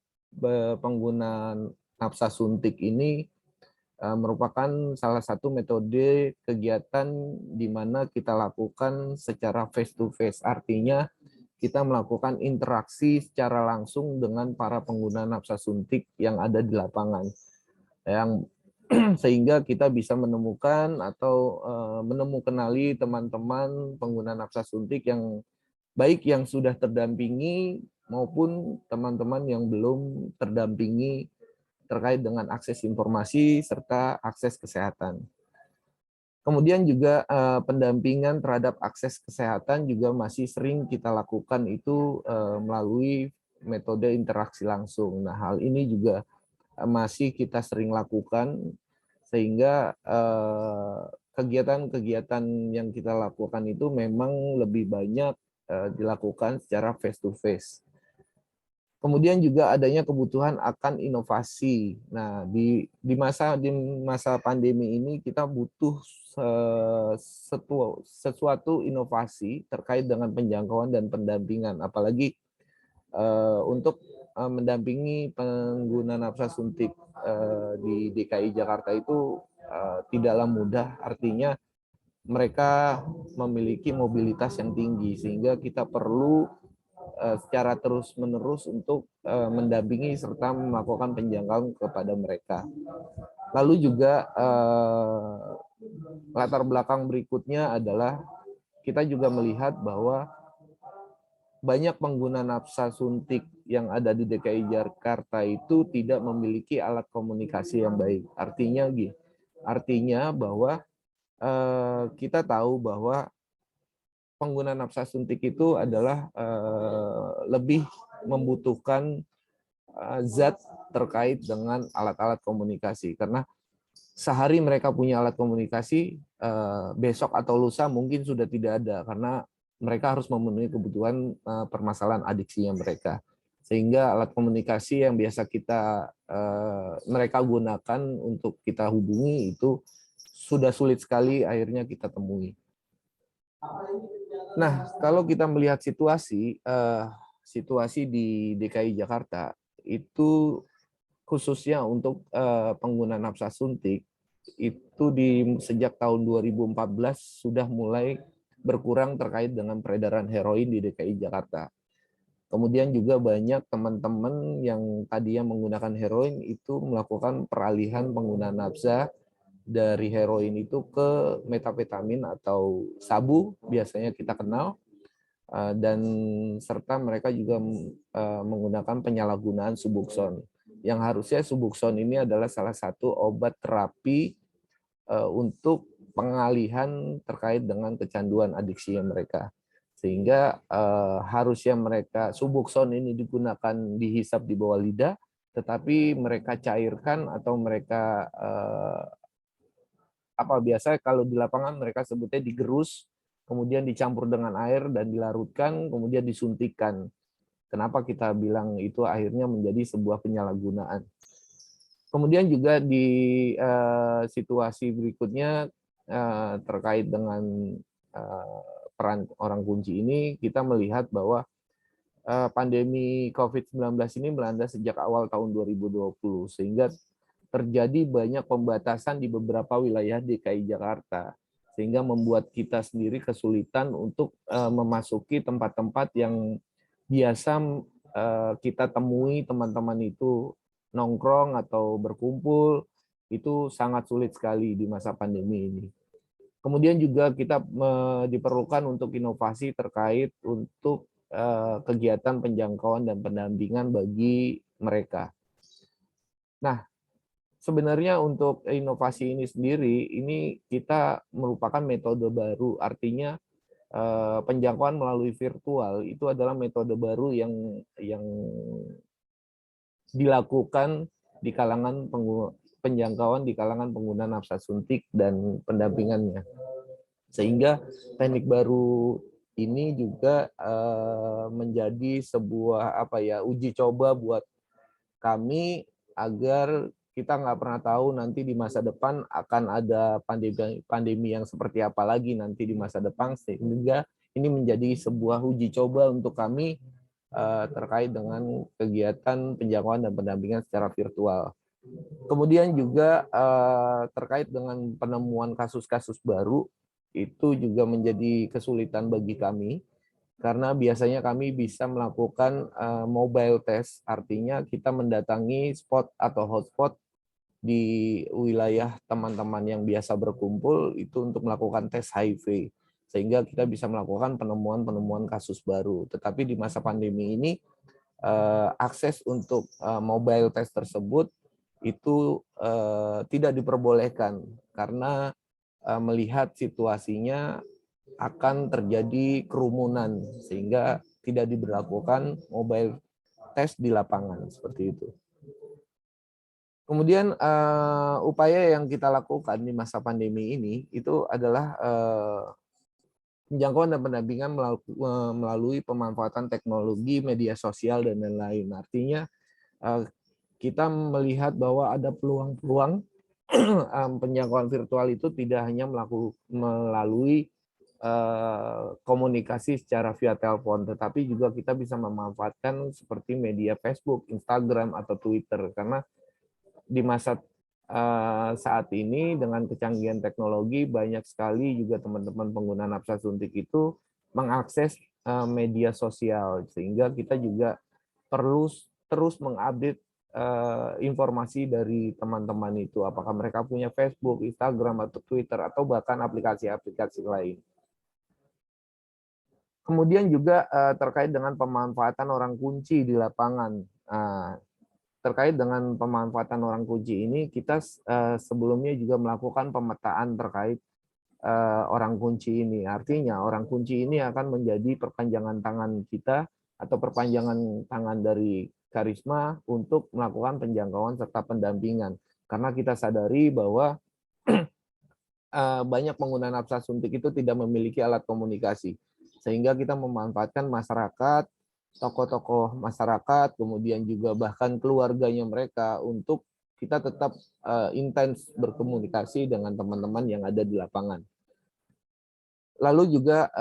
penggunaan nafsa suntik ini merupakan salah satu metode kegiatan di mana kita lakukan secara face to face. Artinya kita melakukan interaksi secara langsung dengan para pengguna nafsa suntik yang ada di lapangan. Yang sehingga kita bisa menemukan atau menemukanali teman-teman pengguna nafsa suntik yang baik yang sudah terdampingi maupun teman-teman yang belum terdampingi terkait dengan akses informasi serta akses kesehatan. Kemudian juga pendampingan terhadap akses kesehatan juga masih sering kita lakukan itu melalui metode interaksi langsung. Nah, hal ini juga masih kita sering lakukan sehingga kegiatan-kegiatan yang kita lakukan itu memang lebih banyak dilakukan secara face to face. Kemudian juga adanya kebutuhan akan inovasi. Nah, di masa pandemi ini kita butuh sesuatu inovasi terkait dengan penjangkauan dan pendampingan, apalagi untuk mendampingi pengguna nafsa suntik di DKI Jakarta itu tidaklah mudah. Artinya mereka memiliki mobilitas yang tinggi sehingga kita perlu secara terus-menerus untuk mendampingi serta melakukan penjangkauan kepada mereka. Lalu juga latar belakang berikutnya adalah kita juga melihat bahwa banyak pengguna nafsa suntik yang ada di DKI Jakarta itu tidak memiliki alat komunikasi yang baik. Artinya bahwa kita tahu bahwa pengguna nafsa suntik itu adalah lebih membutuhkan zat terkait dengan alat-alat komunikasi, karena sehari mereka punya alat komunikasi, besok atau lusa mungkin sudah tidak ada karena mereka harus memenuhi kebutuhan permasalahan adiksinya mereka. Sehingga alat komunikasi yang biasa mereka gunakan untuk kita hubungi itu sudah sulit sekali akhirnya kita temui. Nah, kalau kita melihat situasi di DKI Jakarta itu khususnya untuk pengguna nafsa suntik itu sejak tahun 2014 sudah mulai berkurang terkait dengan peredaran heroin di DKI Jakarta. Kemudian juga banyak teman-teman yang tadinya menggunakan heroin itu melakukan peralihan penggunaan nafsa dari heroin itu ke metapetamin atau sabu, biasanya kita kenal, dan serta mereka juga menggunakan penyalahgunaan Subuxone. Yang harusnya Subuxone ini adalah salah satu obat terapi untuk pengalihan terkait dengan kecanduan adiksi mereka. Sehingga harusnya Subuxone ini digunakan dihisap di bawah lidah, tetapi mereka cairkan atau mereka biasa kalau di lapangan mereka sebutnya digerus, kemudian dicampur dengan air dan dilarutkan, kemudian disuntikan. Kenapa kita bilang itu akhirnya menjadi sebuah penyalahgunaan. Kemudian juga di situasi berikutnya terkait dengan peran orang kunci ini, kita melihat bahwa pandemi COVID-19 ini melanda sejak awal tahun 2020, sehingga terjadi banyak pembatasan di beberapa wilayah DKI Jakarta, sehingga membuat kita sendiri kesulitan untuk memasuki tempat-tempat yang biasa kita temui teman-teman itu nongkrong atau berkumpul, itu sangat sulit sekali di masa pandemi ini. Kemudian juga kita diperlukan untuk inovasi terkait untuk kegiatan penjangkauan dan pendampingan bagi mereka. Nah, sebenarnya untuk inovasi ini sendiri, ini kita merupakan metode baru, artinya penjangkauan melalui virtual itu adalah metode baru yang dilakukan di kalangan penjangkauan di kalangan pengguna nafsa suntik dan pendampingannya. Sehingga teknik baru ini juga menjadi sebuah uji coba buat kami agar kita nggak pernah tahu nanti di masa depan akan ada pandemi yang seperti apa lagi nanti di masa depan, sehingga ini menjadi sebuah uji coba untuk kami terkait dengan kegiatan penjangkauan dan pendampingan secara virtual. Kemudian juga terkait dengan penemuan kasus-kasus baru, itu juga menjadi kesulitan bagi kami, karena biasanya kami bisa melakukan mobile test, artinya kita mendatangi spot atau hotspot di wilayah teman-teman yang biasa berkumpul itu untuk melakukan tes HIV, sehingga kita bisa melakukan penemuan kasus baru. Tetapi di masa pandemi ini akses untuk mobile test tersebut itu tidak diperbolehkan karena melihat situasinya akan terjadi kerumunan, sehingga tidak diberlakukan mobile test di lapangan seperti itu. Kemudian upaya yang kita lakukan di masa pandemi ini itu adalah penjangkauan dan pendampingan melalui pemanfaatan teknologi, media sosial, dan lain-lain. Artinya kita melihat bahwa ada peluang-peluang penjangkauan virtual itu tidak hanya melalui komunikasi secara via telepon, tetapi juga kita bisa memanfaatkan seperti media Facebook, Instagram, atau Twitter, karena di masa saat ini dengan kecanggihan teknologi banyak sekali juga teman-teman pengguna nafsa suntik itu mengakses media sosial, sehingga kita juga perlu terus mengupdate informasi dari teman-teman itu, apakah mereka punya Facebook, Instagram, atau Twitter, atau bahkan aplikasi-aplikasi lain. Kemudian juga terkait dengan pemanfaatan orang kunci di lapangan. Terkait dengan pemanfaatan orang kunci ini, kita sebelumnya juga melakukan pemetaan terkait orang kunci ini. Artinya orang kunci ini akan menjadi perpanjangan tangan kita atau perpanjangan tangan dari Karisma untuk melakukan penjangkauan serta pendampingan. Karena kita sadari bahwa banyak pengguna nafsa suntik itu tidak memiliki alat komunikasi. Sehingga kita memanfaatkan masyarakat, tokoh-tokoh masyarakat, kemudian juga bahkan keluarganya mereka untuk kita tetap intens berkomunikasi dengan teman-teman yang ada di lapangan. Lalu juga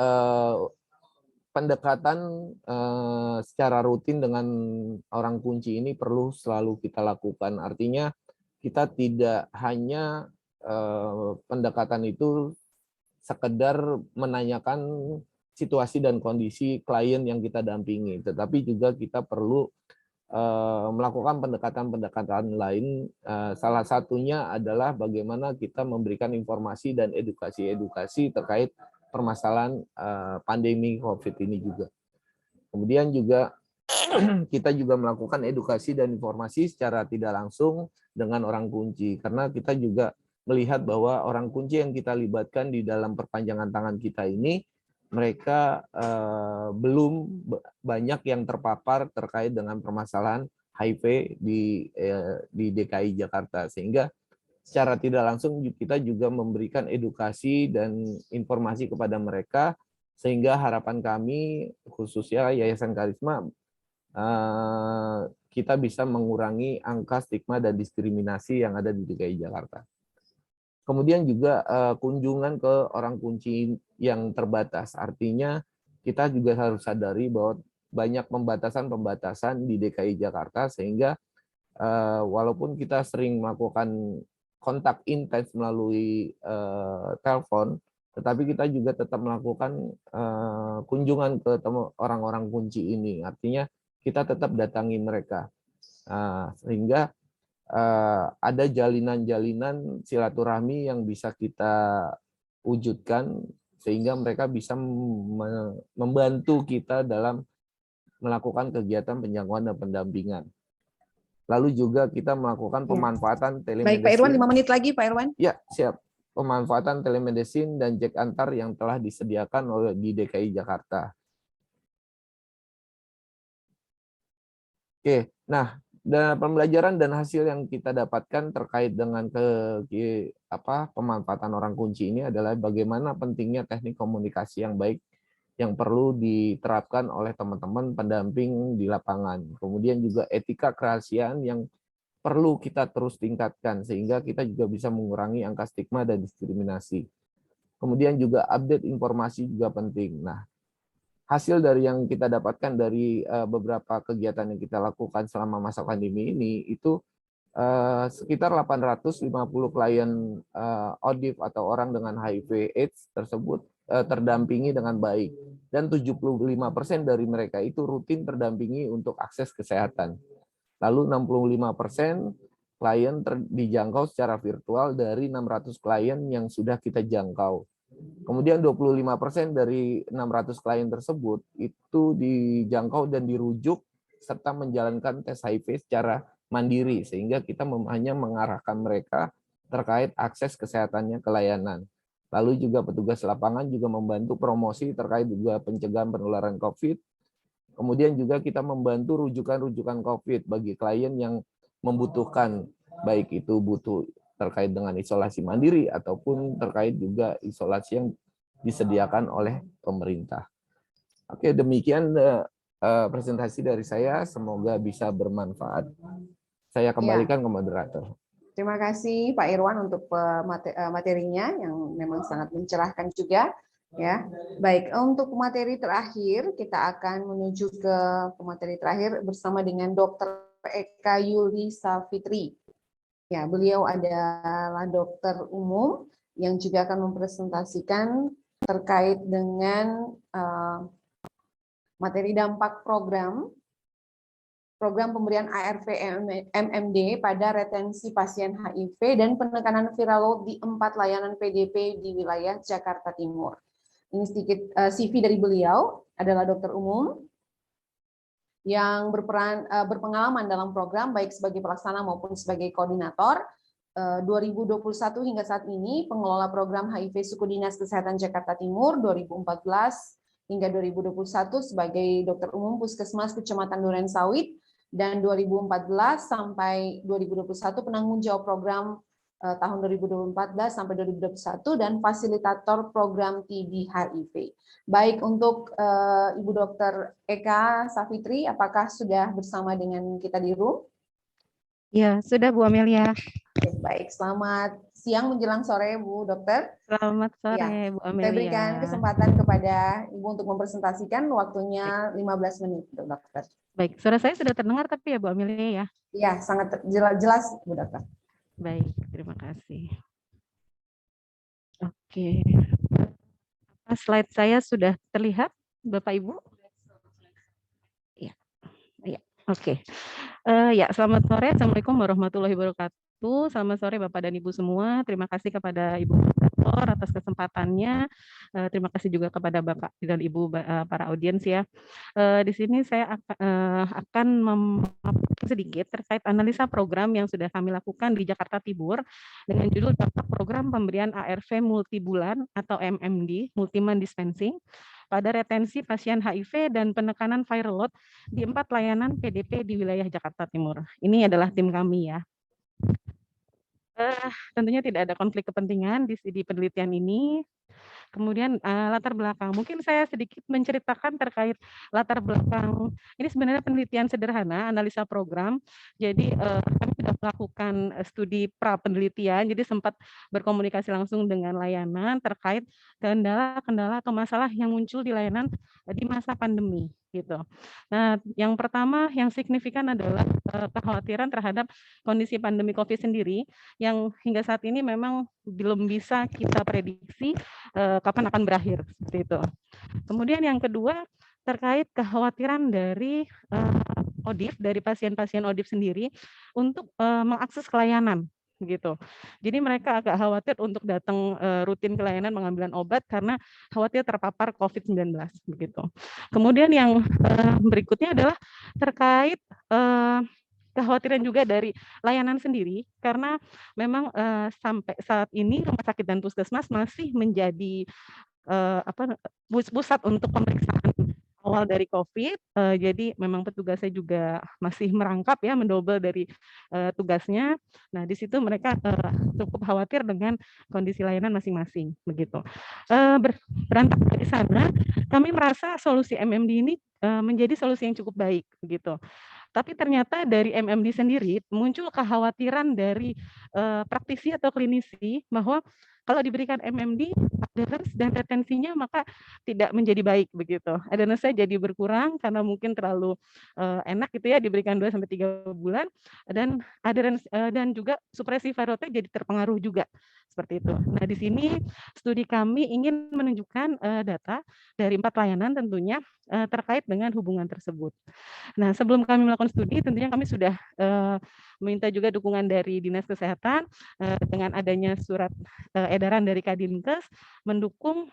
pendekatan secara rutin dengan orang kunci ini perlu selalu kita lakukan. Artinya kita tidak hanya pendekatan itu sekedar menanyakan situasi dan kondisi klien yang kita dampingi, tetapi juga kita perlu melakukan pendekatan-pendekatan lain. Salah satunya adalah bagaimana kita memberikan informasi dan edukasi terkait permasalahan pandemi COVID ini juga. Kemudian juga kita juga melakukan edukasi dan informasi secara tidak langsung dengan orang kunci, karena kita juga melihat bahwa orang kunci yang kita libatkan di dalam perpanjangan tangan kita ini, mereka belum banyak yang terpapar terkait dengan permasalahan HIV di DKI Jakarta, sehingga secara tidak langsung kita juga memberikan edukasi dan informasi kepada mereka, sehingga harapan kami khususnya Yayasan Karisma kita bisa mengurangi angka stigma dan diskriminasi yang ada di DKI Jakarta. Kemudian juga kunjungan ke orang kunci yang terbatas. Artinya kita juga harus sadari bahwa banyak pembatasan-pembatasan di DKI Jakarta, sehingga walaupun kita sering melakukan kontak intens melalui telepon, tetapi kita juga tetap melakukan kunjungan ke orang-orang kunci ini. Artinya kita tetap datangi mereka, sehingga ada jalinan-jalinan silaturahmi yang bisa kita wujudkan, sehingga mereka bisa membantu kita dalam melakukan kegiatan penjangkauan dan pendampingan. Lalu juga kita melakukan pemanfaatan telemedicine. Baik, Pak Irwan, 5 menit lagi, Pak Irwan. Ya, siap. Pemanfaatan telemedicine dan cek antar yang telah disediakan oleh di DKI Jakarta. Oke, nah Dan pembelajaran dan hasil yang kita dapatkan terkait dengan pemanfaatan orang kunci ini adalah bagaimana pentingnya teknik komunikasi yang baik yang perlu diterapkan oleh teman-teman pendamping di lapangan. Kemudian juga etika kerahasiaan yang perlu kita terus tingkatkan sehingga kita juga bisa mengurangi angka stigma dan diskriminasi. Kemudian juga update informasi juga penting. Nah, hasil dari yang kita dapatkan dari beberapa kegiatan yang kita lakukan selama masa pandemi ini itu sekitar 850 klien ODIF atau orang dengan HIV/AIDS tersebut terdampingi dengan baik dan 75% dari mereka itu rutin terdampingi untuk akses kesehatan. Lalu 65% klien dijangkau secara virtual dari 600 klien yang sudah kita jangkau. Kemudian 25% dari 600 klien tersebut itu dijangkau dan dirujuk serta menjalankan tes HIV secara mandiri sehingga kita hanya mengarahkan mereka terkait akses kesehatannya ke layanan. Lalu juga petugas lapangan juga membantu promosi terkait juga pencegahan penularan COVID. Kemudian juga kita membantu rujukan-rujukan COVID bagi klien yang membutuhkan, baik itu butuh terkait dengan isolasi mandiri ataupun terkait juga isolasi yang disediakan oleh pemerintah. Oke, demikian presentasi dari saya, semoga bisa bermanfaat. Saya kembalikan ke moderator. Terima kasih Pak Irwan untuk materinya yang memang sangat mencerahkan juga. Ya, baik. Untuk materi terakhir kita akan menuju ke materi terakhir bersama dengan Dr. Eka Yuli Safitri. Ya, beliau adalah dokter umum yang juga akan mempresentasikan terkait dengan materi dampak program pemberian ARV MMD pada retensi pasien HIV dan penekanan viral load di 4 layanan PDP di wilayah Jakarta Timur. Ini sedikit CV dari beliau, adalah dokter umum yang berpengalaman dalam program baik sebagai pelaksana maupun sebagai koordinator. 2021 hingga saat ini pengelola program HIV Suku Dinas Kesehatan Jakarta Timur 2014 hingga 2021 sebagai dokter umum Puskesmas Kecamatan Duren Sawit, dan 2014 sampai 2021 penanggung jawab program tahun 2014 sampai 2021 dan fasilitator program TB HIV. Baik, untuk Ibu Dr. Eka Safitri, apakah sudah bersama dengan kita di room? Ya, sudah Bu Amelia. Oke, baik, selamat siang menjelang sore Bu Dokter. Selamat sore Ya, Bu Amelia. saya berikan kesempatan kepada Ibu untuk mempresentasikan, waktunya 15 menit Dokter. Baik, suara saya sudah terdengar tapi ya Bu Amelia ya? Ya, sangat jelas Bu Dokter. Baik, terima kasih. Oke, slide saya sudah terlihat Bapak Ibu? Ya, ya. Oke. Ya, selamat sore. Assalamualaikum warahmatullahi wabarakatuh. Selamat sore Bapak dan Ibu semua. Terima kasih kepada Ibu Moderator atas kesempatannya. Terima kasih juga kepada Bapak dan Ibu para audiens ya. Di sini saya akan memaparkan sedikit terkait analisa program yang sudah kami lakukan di Jakarta Timur dengan judul dampak program pemberian ARV multibulan atau MMD, multi-month dispensing, pada retensi pasien HIV dan penekanan viral load di 4 layanan PDP di wilayah Jakarta Timur. Ini adalah tim kami ya. Tentunya tidak ada konflik kepentingan di penelitian ini. Kemudian latar belakang, mungkin saya sedikit menceritakan terkait latar belakang. Ini sebenarnya penelitian sederhana, analisa program. Jadi kami sudah melakukan studi pra penelitian, jadi sempat berkomunikasi langsung dengan layanan terkait kendala-kendala atau masalah yang muncul di layanan di masa pandemi. Gitu. Nah, yang pertama yang signifikan adalah kekhawatiran terhadap kondisi pandemi COVID sendiri yang hingga saat ini memang belum bisa kita prediksi kapan akan berakhir seperti itu. Kemudian yang kedua terkait kekhawatiran dari ODIF, dari pasien-pasien ODIF sendiri untuk mengakses layanan gitu. Jadi mereka agak khawatir untuk datang rutin ke layanan pengambilan obat karena khawatir terpapar COVID-19 begitu. Kemudian yang berikutnya adalah terkait kekhawatiran juga dari layanan sendiri karena memang sampai saat ini rumah sakit dan puskesmas masih menjadi pusat untuk pemeriksaan awal dari COVID, jadi memang petugasnya juga masih merangkap ya, mendobel dari tugasnya. Nah, di situ mereka cukup khawatir dengan kondisi layanan masing-masing, begitu. Berangkat dari sana, kami merasa solusi MMD ini menjadi solusi yang cukup baik, begitu. Tapi ternyata dari MMD sendiri muncul kekhawatiran dari praktisi atau klinisi bahwa kalau diberikan MMD, adherence dan retensinya maka tidak menjadi baik begitu. Adherence-nya jadi berkurang karena mungkin terlalu enak gitu ya diberikan 2 sampai 3 bulan, dan adherence dan juga supresi viral rate jadi terpengaruh juga seperti itu. Nah, di sini studi kami ingin menunjukkan data dari 4 layanan tentunya terkait dengan hubungan tersebut. Nah, sebelum kami melakukan studi, tentunya kami sudah meminta juga dukungan dari Dinas Kesehatan dengan adanya surat edaran dari Kadinkes mendukung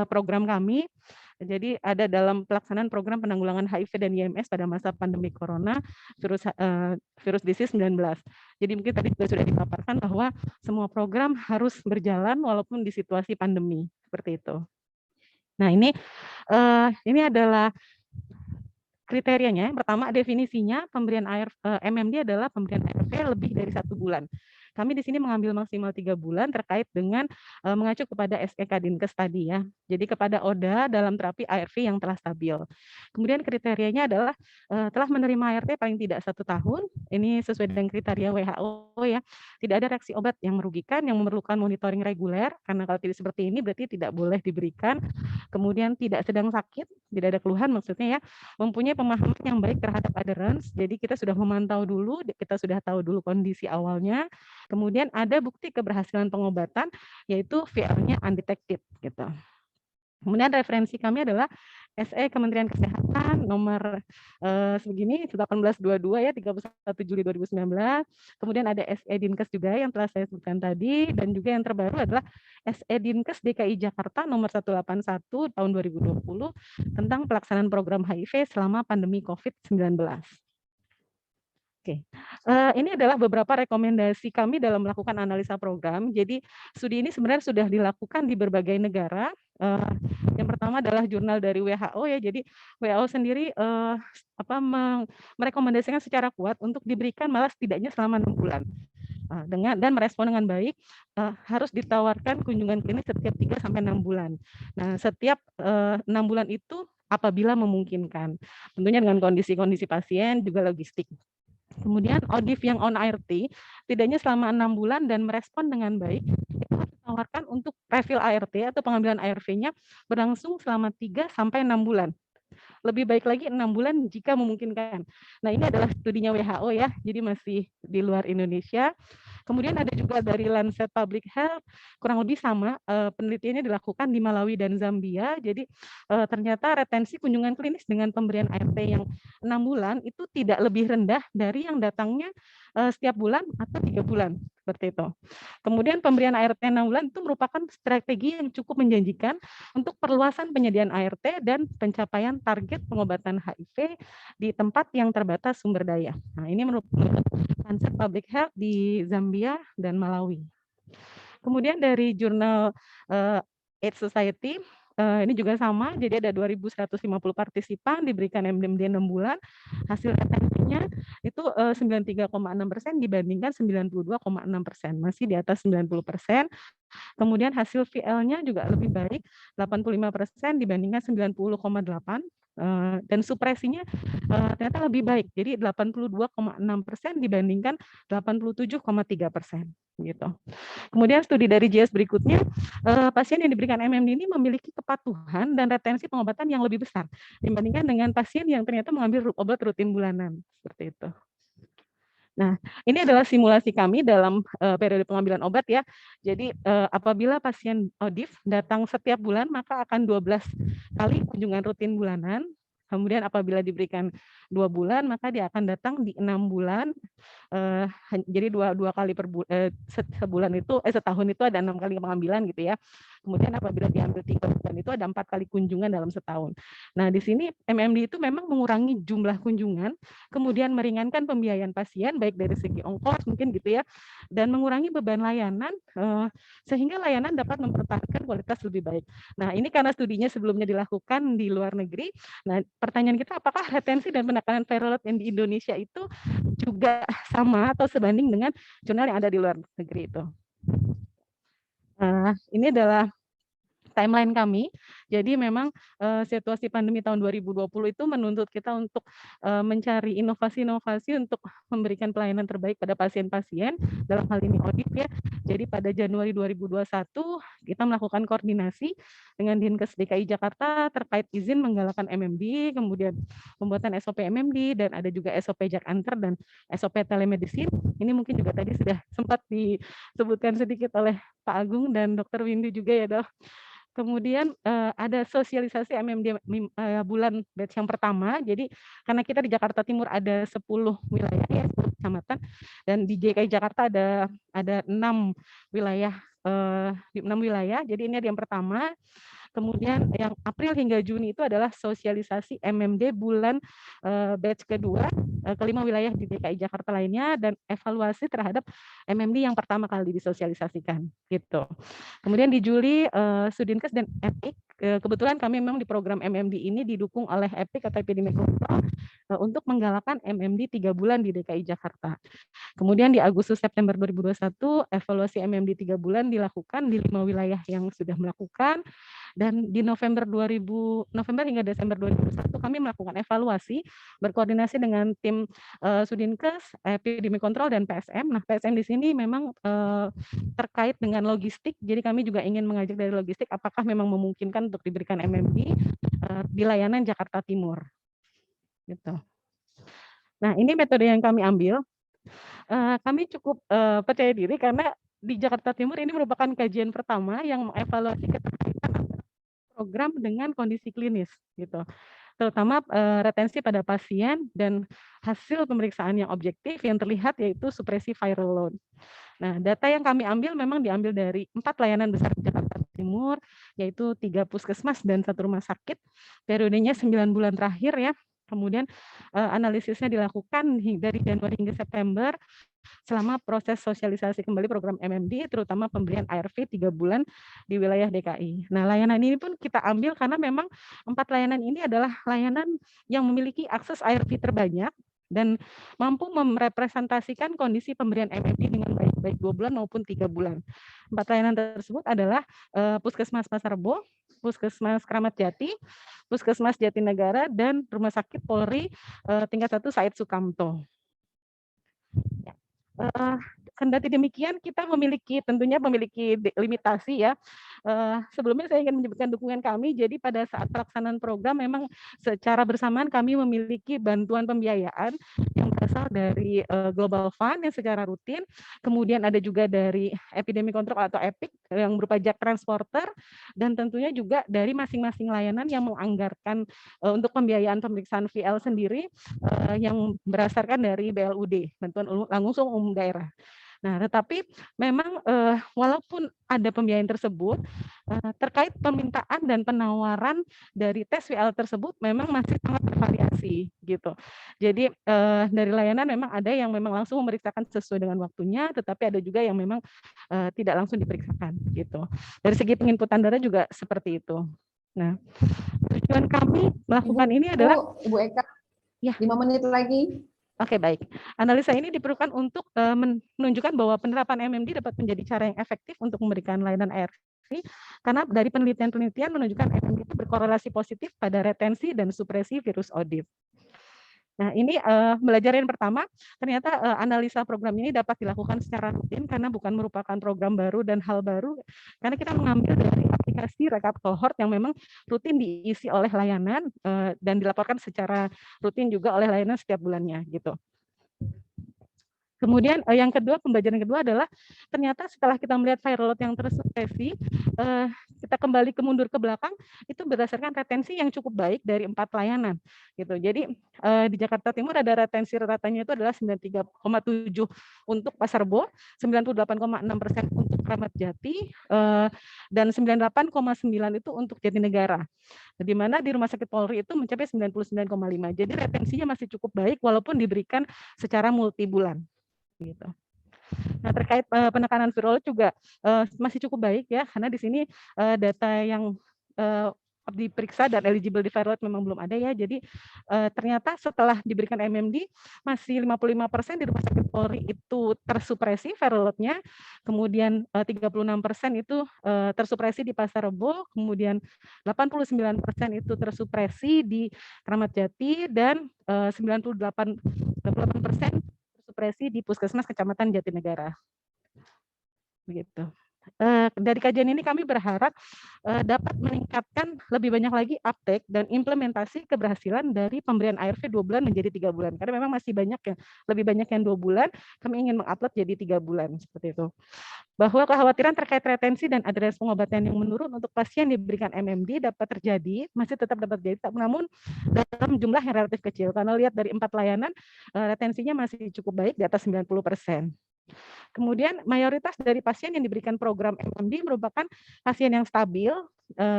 program kami. Jadi ada dalam pelaksanaan program penanggulangan HIV dan IMS pada masa pandemi Corona virus disease 19. Jadi mungkin tadi juga sudah dipaparkan bahwa semua program harus berjalan walaupun di situasi pandemi seperti itu. Nah, ini adalah kriterianya. Yang pertama, definisinya pemberian MMD adalah pemberian ARV lebih dari 1 bulan. Kami di sini mengambil maksimal 3 bulan terkait dengan mengacu kepada SE Kadinkes tadi ya. Jadi kepada ODA dalam terapi ARV yang telah stabil. Kemudian kriterianya adalah telah menerima ART paling tidak 1 tahun. Ini sesuai dengan kriteria WHO ya. Tidak ada reaksi obat yang merugikan, yang memerlukan monitoring reguler. Karena kalau tidak seperti ini berarti tidak boleh diberikan. Kemudian tidak sedang sakit, tidak ada keluhan maksudnya ya. Mempunyai pemahaman yang baik terhadap adherence. Jadi kita sudah memantau dulu, kita sudah tahu dulu kondisi awalnya. Kemudian ada bukti keberhasilan pengobatan, yaitu VL-nya undetected gitu. Kemudian referensi kami adalah SE Kementerian Kesehatan nomor segini 1822 ya 31 Juli 2019. Kemudian ada SE Dinkes juga yang telah saya sebutkan tadi, dan juga yang terbaru adalah SE Dinkes DKI Jakarta nomor 181 tahun 2020 tentang pelaksanaan program HIV selama pandemi COVID-19. Oke, ini adalah beberapa rekomendasi kami dalam melakukan analisa program. Jadi studi ini sebenarnya sudah dilakukan di berbagai negara. Yang pertama adalah jurnal dari WHO ya. Jadi WHO sendiri merekomendasikan secara kuat untuk diberikan malah setidaknya selama 6 bulan. Dan merespon dengan baik, harus ditawarkan kunjungan klinis setiap 3 sampai 6 bulan. Nah, setiap 6 bulan itu apabila memungkinkan. Tentunya dengan kondisi-kondisi pasien juga logistik. Kemudian ODIF yang on ART tidaknya selama 6 bulan dan merespon dengan baik, itu harus ditawarkan untuk refill ART atau pengambilan ARV-nya berlangsung selama 3 sampai 6 bulan. Lebih baik lagi 6 bulan jika memungkinkan. Nah, ini adalah studinya WHO ya, jadi masih di luar Indonesia. Kemudian ada juga dari Lancet Public Health, kurang lebih sama, penelitiannya dilakukan di Malawi dan Zambia. Jadi ternyata retensi kunjungan klinis dengan pemberian ART yang 6 bulan itu tidak lebih rendah dari yang datangnya setiap bulan atau 3 bulan, seperti itu. Kemudian pemberian ART 6 bulan itu merupakan strategi yang cukup menjanjikan untuk perluasan penyediaan ART dan pencapaian target pengobatan HIV di tempat yang terbatas sumber daya. Nah, ini menurut Lancet Public Health di Zambia dan Malawi. Kemudian dari jurnal AIDS Society, ini juga sama, jadi ada 2.150 partisipan diberikan MMD 6 bulan, hasil retensinya itu 93,6% dibandingkan 92,6%, masih di atas 90%. Kemudian hasil VL-nya juga lebih baik, 85% dibandingkan 90,8%. Dan supresinya ternyata lebih baik, jadi 82,6% dibandingkan 87,3% gitu. Kemudian studi dari JS berikutnya, pasien yang diberikan MMD ini memiliki kepatuhan dan retensi pengobatan yang lebih besar dibandingkan dengan pasien yang ternyata mengambil obat rutin bulanan, seperti itu. Nah, ini adalah simulasi kami dalam periode pengambilan obat ya. Jadi apabila pasien ODIF datang setiap bulan, maka akan 12 kali kunjungan rutin bulanan. Kemudian apabila diberikan 2 bulan, maka dia akan datang di 6 bulan. Jadi dua kali per sebulan itu, setahun itu ada 6 kali pengambilan gitu ya. Kemudian apabila diambil 3 bulan itu ada 4 kali kunjungan dalam setahun. Nah, di sini MMD itu memang mengurangi jumlah kunjungan, kemudian meringankan pembiayaan pasien baik dari segi ongkos mungkin gitu ya, dan mengurangi beban layanan sehingga layanan dapat mempertahankan kualitas lebih baik. Nah, ini karena studinya sebelumnya dilakukan di luar negeri. Nah, pertanyaan kita apakah retensi dan penekanan viral load yang di Indonesia itu juga sama atau sebanding dengan jurnal yang ada di luar negeri itu. Ini adalah timeline kami. Jadi memang situasi pandemi tahun 2020 itu menuntut kita untuk mencari inovasi-inovasi untuk memberikan pelayanan terbaik pada pasien-pasien, dalam hal ini audit ya. Jadi pada Januari 2021 kita melakukan koordinasi dengan Dinkes DKI Jakarta terkait izin menggalakkan MMD, kemudian pembuatan SOP MMD, dan ada juga SOP Jak Antar dan SOP telemedicine. Ini mungkin juga tadi sudah sempat disebutkan sedikit oleh Pak Agung dan Dr. Windu juga ya, Dok. Kemudian ada sosialisasi MMD bulan batch yang pertama. Jadi karena kita di Jakarta Timur ada 10 wilayah ya, 10 kecamatan, dan di DKI Jakarta ada 6 wilayah, 6 wilayah. Jadi ini ada yang pertama. Kemudian yang April hingga Juni itu adalah sosialisasi MMD bulan batch kedua ke 5 wilayah di DKI Jakarta lainnya, dan evaluasi terhadap MMD yang pertama kali disosialisasikan gitu. Kemudian di Juli Sudinkes dan EPIK, kebetulan kami memang di program MMD ini didukung oleh EPIK atau Epidemic Control untuk menggalakkan MMD 3 bulan di DKI Jakarta. Kemudian di Agustus September 2021 evaluasi MMD 3 bulan dilakukan di 5 wilayah yang sudah melakukan, dan di November hingga Desember 2021 kami melakukan evaluasi berkoordinasi dengan tim Sudinkes, Epidemic Control, dan PSM. Nah, PSM di sini memang terkait dengan logistik. Jadi kami juga ingin mengajak dari logistik apakah memang memungkinkan untuk diberikan MMD di layanan Jakarta Timur. Gitu. Nah, ini metode yang kami ambil. Kami cukup percaya diri karena di Jakarta Timur ini merupakan kajian pertama yang mengevaluasi keterkaitan program dengan kondisi klinis gitu, terutama retensi pada pasien dan hasil pemeriksaan yang objektif yang terlihat yaitu supresi viral load. Nah, data yang kami ambil memang diambil dari 4 layanan besar di Jakarta Timur, yaitu 3 puskesmas dan 1 rumah sakit, periodenya 9 bulan terakhir ya. Kemudian analisisnya dilakukan dari Januari hingga September selama proses sosialisasi kembali program MMD, terutama pemberian ARV 3 bulan di wilayah DKI. Nah, layanan ini pun kita ambil karena memang 4 layanan ini adalah layanan yang memiliki akses ARV terbanyak dan mampu merepresentasikan kondisi pemberian MMD dengan baik 2 bulan maupun 3 bulan. 4 layanan tersebut adalah Puskesmas Pasar Rebo, Puskesmas Kramat Jati, Puskesmas Jatinegara, dan Rumah Sakit Polri tingkat 1 Said Sukamto. Kendati demikian kita tentunya memiliki limitasi ya. Sebelumnya saya ingin menyebutkan dukungan kami. Jadi pada saat pelaksanaan program memang secara bersamaan kami memiliki bantuan pembiayaan yang berasal dari Global Fund yang secara rutin. Kemudian ada juga dari Epidemic Control atau EPIC yang berupa Jak Transporter, dan tentunya juga dari masing-masing layanan yang menganggarkan untuk pembiayaan pemeriksaan VL sendiri yang berdasarkan dari BLUD, bantuan langsung umum daerah. Nah, tetapi memang walaupun ada pembiayaan tersebut, terkait permintaan dan penawaran dari tes VL tersebut memang masih sangat bervariasi gitu. Jadi dari layanan memang ada yang memang langsung memeriksakan sesuai dengan waktunya, tetapi ada juga yang memang tidak langsung diperiksakan gitu. Dari segi penginputan data juga seperti itu. Nah, tujuan kami melakukan ini adalah Ibu Eka, ya, 5 menit lagi. Oke, baik. Analisa ini diperlukan untuk menunjukkan bahwa penerapan MMD dapat menjadi cara yang efektif untuk memberikan layanan ARV, karena dari penelitian-penelitian menunjukkan MMD itu berkorelasi positif pada retensi dan supresi virus audit. Nah, ini belajar yang pertama, ternyata analisa program ini dapat dilakukan secara rutin karena bukan merupakan program baru dan hal baru, karena kita mengambil dari aplikasi rekap cohort yang memang rutin diisi oleh layanan dan dilaporkan secara rutin juga oleh layanan setiap bulannya gitu. Kemudian yang kedua, pembelajaran kedua adalah ternyata setelah kita melihat viral load yang tersupresi, kita kembali mundur ke belakang, itu berdasarkan retensi yang cukup baik dari 4 layanan gitu. Jadi di Jakarta Timur ada retensi ratanya itu adalah 93,7 untuk Pasar Rebo, 98,6% untuk Kramat Jati, dan 98,9 itu untuk Jatinegara. Di mana di Rumah Sakit Polri itu mencapai 99,5. Jadi retensinya masih cukup baik walaupun diberikan secara multi bulan. Gitu. Nah, terkait penekanan viral juga masih cukup baik ya, karena di sini data yang diperiksa dan eligible di viral memang belum ada ya. Jadi ternyata setelah diberikan MMD masih 55% di Rumah Sakit Polri itu tersupresi viral load-nya, kemudian 36% itu tersupresi di Pasar Rebo, kemudian 89% itu tersupresi di Kramat Jati, dan 98% supresi di Puskesmas Kecamatan Jatinegara. Begitu. Dari kajian ini kami berharap dapat meningkatkan lebih banyak lagi uptake dan implementasi keberhasilan dari pemberian ARV 2 bulan menjadi 3 bulan. Karena memang masih banyak yang lebih banyak yang 2 bulan, kami ingin mengupload jadi 3 bulan seperti itu. Bahwa kekhawatiran terkait retensi dan adres pengobatan yang menurun untuk pasien diberikan MMD dapat terjadi, masih tetap dapat terjadi, namun dalam jumlah yang relatif kecil. Karena lihat dari 4 layanan, retensinya masih cukup baik di atas 90%. Kemudian mayoritas dari pasien yang diberikan program MMD merupakan pasien yang stabil,